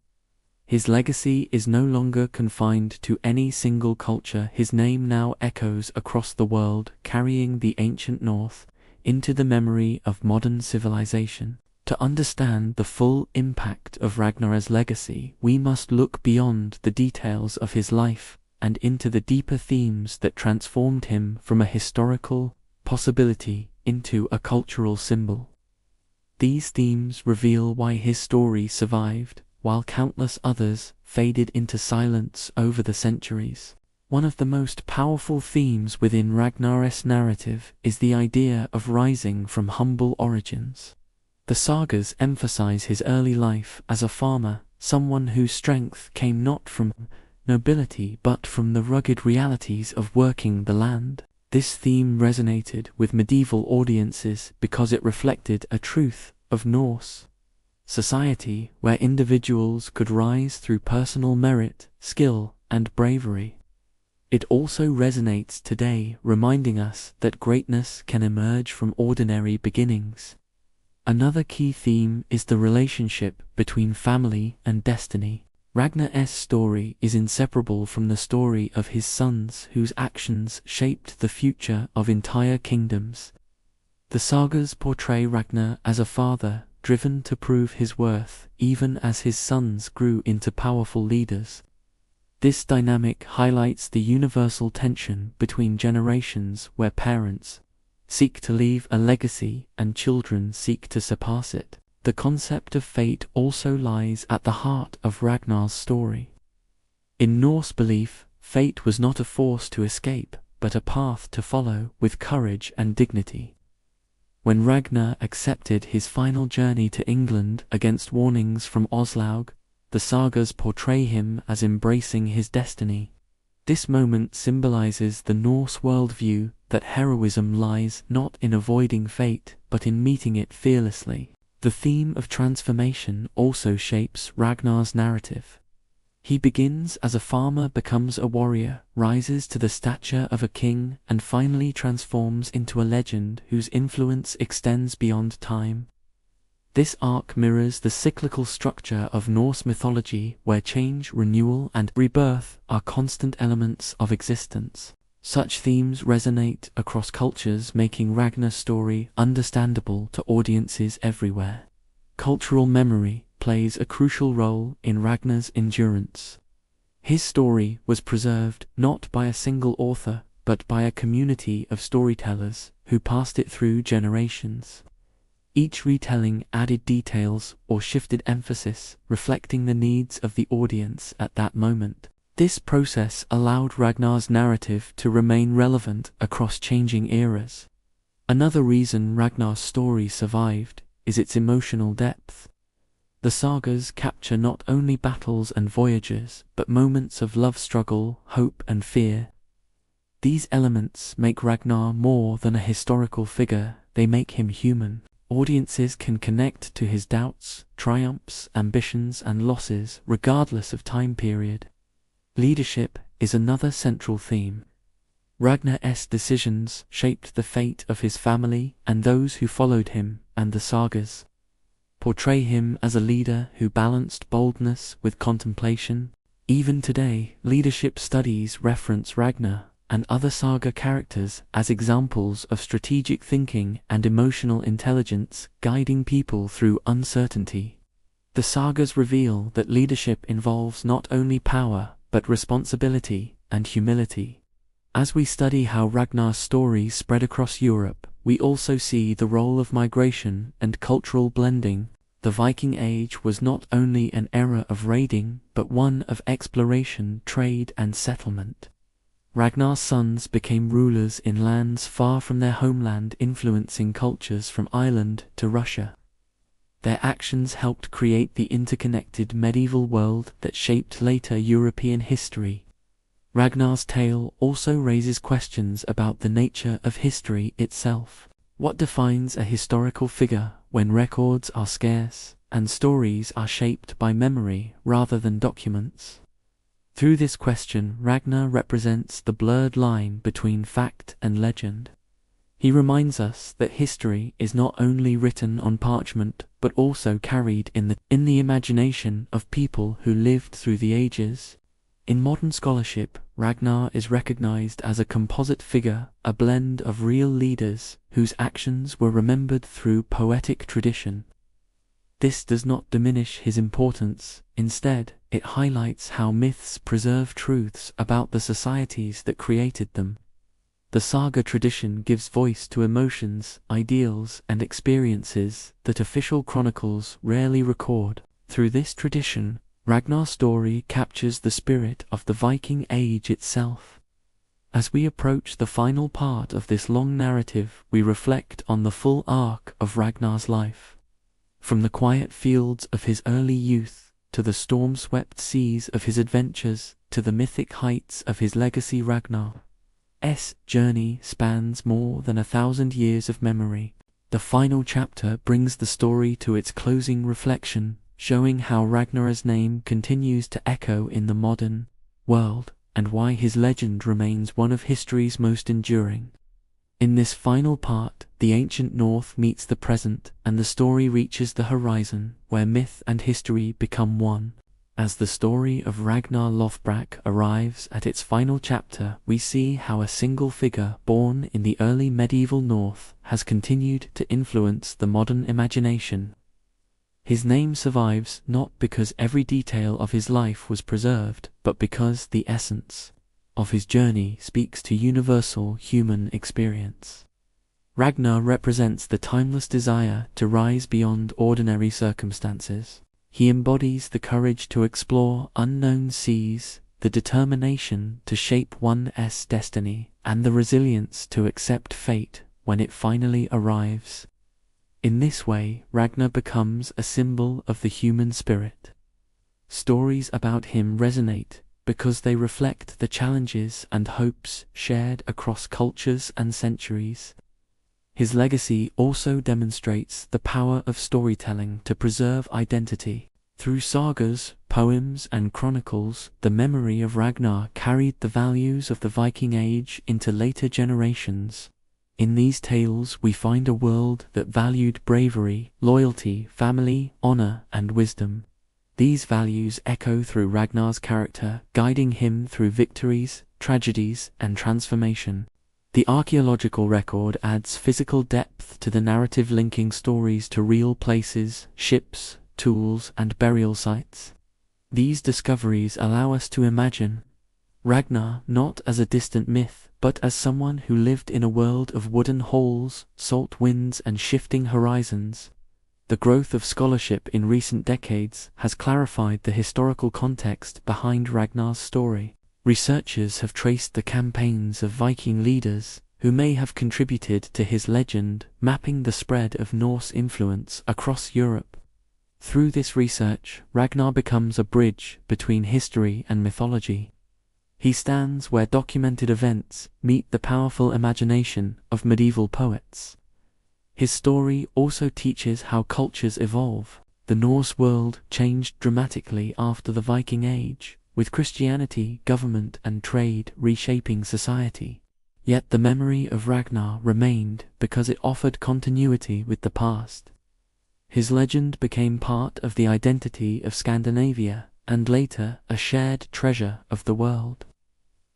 His legacy is no longer confined to any single culture. His name now echoes across the world, carrying the ancient North into the memory of modern civilization. To understand the full impact of Ragnar's legacy, we must look beyond the details of his life and into the deeper themes that transformed him from a historical possibility into a cultural symbol. These themes reveal why his story survived, while countless others faded into silence over the centuries. One of the most powerful themes within Ragnar's narrative is the idea of rising from humble origins. The sagas emphasize his early life as a farmer, someone whose strength came not from nobility but from the rugged realities of working the land. This theme resonated with medieval audiences because it reflected a truth of Norse society where individuals could rise through personal merit, skill, and bravery. It also resonates today, reminding us that greatness can emerge from ordinary beginnings. Another key theme is the relationship between family and destiny. Ragnar's story is inseparable from the story of his sons whose actions shaped the future of entire kingdoms. The sagas portray Ragnar as a father driven to prove his worth even as his sons grew into powerful leaders. This dynamic highlights the universal tension between generations where parents seek to leave a legacy and children seek to surpass it. The concept of fate also lies at the heart of Ragnar's story. In Norse belief, fate was not a force to escape, but a path to follow with courage and dignity. When Ragnar accepted his final journey to England against warnings from Oslaug, the sagas portray him as embracing his destiny. This moment symbolizes the Norse worldview that heroism lies not in avoiding fate, but in meeting it fearlessly. The theme of transformation also shapes Ragnar's narrative. He begins as a farmer, becomes a warrior, rises to the stature of a king, and finally transforms into a legend whose influence extends beyond time. This arc mirrors the cyclical structure of Norse mythology, where change, renewal, and rebirth are constant elements of existence. Such themes resonate across cultures, making Ragnar's story understandable to audiences everywhere. Cultural memory plays a crucial role in Ragnar's endurance. His story was preserved not by a single author, but by a community of storytellers who passed it through generations. Each retelling added details or shifted emphasis, reflecting the needs of the audience at that moment. This process allowed Ragnar's narrative to remain relevant across changing eras. Another reason Ragnar's story survived is its emotional depth. The sagas capture not only battles and voyages, but moments of love, struggle, hope, and fear. These elements make Ragnar more than a historical figure, they make him human. Audiences can connect to his doubts, triumphs, ambitions, and losses, regardless of time period. Leadership is another central theme. Ragnar's decisions shaped the fate of his family and those who followed him, and the sagas portray him as a leader who balanced boldness with contemplation. Even today, leadership studies reference Ragnar and other saga characters as examples of strategic thinking and emotional intelligence, guiding people through uncertainty. The sagas reveal that leadership involves not only power, but responsibility and humility. As we study how Ragnar's story spread across Europe, we also see the role of migration and cultural blending. The Viking Age was not only an era of raiding, but one of exploration, trade, and settlement. Ragnar's sons became rulers in lands far from their homeland, influencing cultures from Ireland to Russia. Their actions helped create the interconnected medieval world that shaped later European history. Ragnar's tale also raises questions about the nature of history itself. What defines a historical figure when records are scarce and stories are shaped by memory rather than documents? Through this question, Ragnar represents the blurred line between fact and legend. He reminds us that history is not only written on parchment but also carried in the imagination of people who lived through the ages. In modern scholarship, Ragnar is recognized as a composite figure, a blend of real leaders whose actions were remembered through poetic tradition. This does not diminish his importance. Instead, it highlights how myths preserve truths about the societies that created them. The saga tradition gives voice to emotions, ideals, and experiences that official chronicles rarely record. Through this tradition, Ragnar's story captures the spirit of the Viking Age itself. As we approach the final part of this long narrative, we reflect on the full arc of Ragnar's life. From the quiet fields of his early youth, to the storm-swept seas of his adventures, to the mythic heights of his legacy, Ragnar's journey spans more than 1,000 years of memory. The final chapter brings the story to its closing reflection, showing how Ragnar's name continues to echo in the modern world, and why his legend remains one of history's most enduring. In this final part, the ancient North meets the present, and the story reaches the horizon, where myth and history become one. As the story of Ragnar Lothbrok arrives at its final chapter, we see how a single figure born in the early medieval North has continued to influence the modern imagination. His name survives not because every detail of his life was preserved, but because the essence of his journey speaks to universal human experience. Ragnar represents the timeless desire to rise beyond ordinary circumstances. He embodies the courage to explore unknown seas, the determination to shape one's destiny, and the resilience to accept fate when it finally arrives. In this way, Ragnar becomes a symbol of the human spirit. Stories about him resonate because they reflect the challenges and hopes shared across cultures and centuries. His legacy also demonstrates the power of storytelling to preserve identity. Through sagas, poems, and chronicles, the memory of Ragnar carried the values of the Viking Age into later generations. In these tales, we find a world that valued bravery, loyalty, family, honor, and wisdom. These values echo through Ragnar's character, guiding him through victories, tragedies, and transformation. The archaeological record adds physical depth to the narrative, linking stories to real places, ships, tools, and burial sites. These discoveries allow us to imagine Ragnar not as a distant myth, but as someone who lived in a world of wooden halls, salt winds, and shifting horizons. The growth of scholarship in recent decades has clarified the historical context behind Ragnar's story. Researchers have traced the campaigns of Viking leaders who may have contributed to his legend, mapping the spread of Norse influence across Europe. Through this research, Ragnar becomes a bridge between history and mythology. He stands where documented events meet the powerful imagination of medieval poets. His story also teaches how cultures evolve. The Norse world changed dramatically after the Viking Age, with Christianity, government, and trade reshaping society. Yet the memory of Ragnar remained because it offered continuity with the past. His legend became part of the identity of Scandinavia, and later a shared treasure of the world.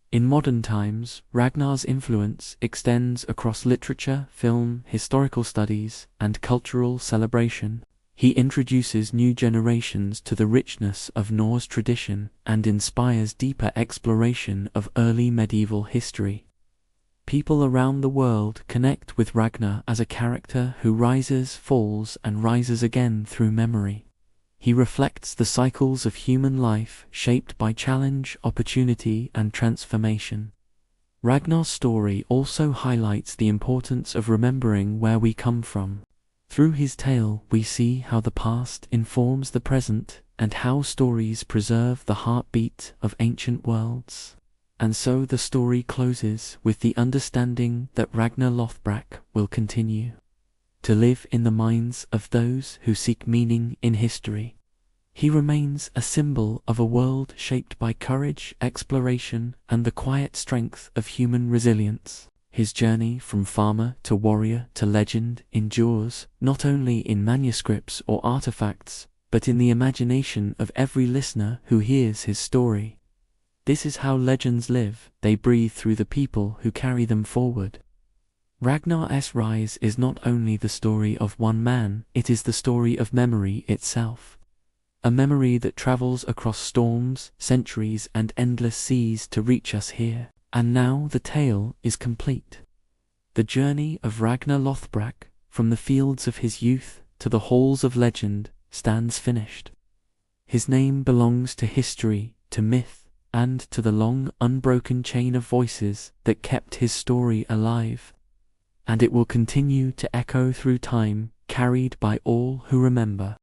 In modern times, Ragnar's influence extends across literature, film, historical studies, and cultural celebration. He introduces new generations to the richness of Norse tradition and inspires deeper exploration of early medieval history. People around the world connect with Ragnar as a character who rises, falls, and rises again through memory. He reflects the cycles of human life shaped by challenge, opportunity, and transformation. Ragnar's story also highlights the importance of remembering where we come from. Through his tale, we see how the past informs the present and how stories preserve the heartbeat of ancient worlds. And so the story closes with the understanding that Ragnar Lothbrok will continue to live in the minds of those who seek meaning in history. He remains a symbol of a world shaped by courage, exploration, and the quiet strength of human resilience. His journey from farmer to warrior to legend endures, not only in manuscripts or artifacts, but in the imagination of every listener who hears his story. This is how legends live. They breathe through the people who carry them forward. Ragnar's rise is not only the story of one man, it is the story of memory itself. A memory that travels across storms, centuries, and endless seas to reach us here. And now the tale is complete. The journey of Ragnar Lothbrok, from the fields of his youth to the halls of legend, stands finished. His name belongs to history, to myth, and to the long, unbroken chain of voices that kept his story alive. And it will continue to echo through time, carried by all who remember.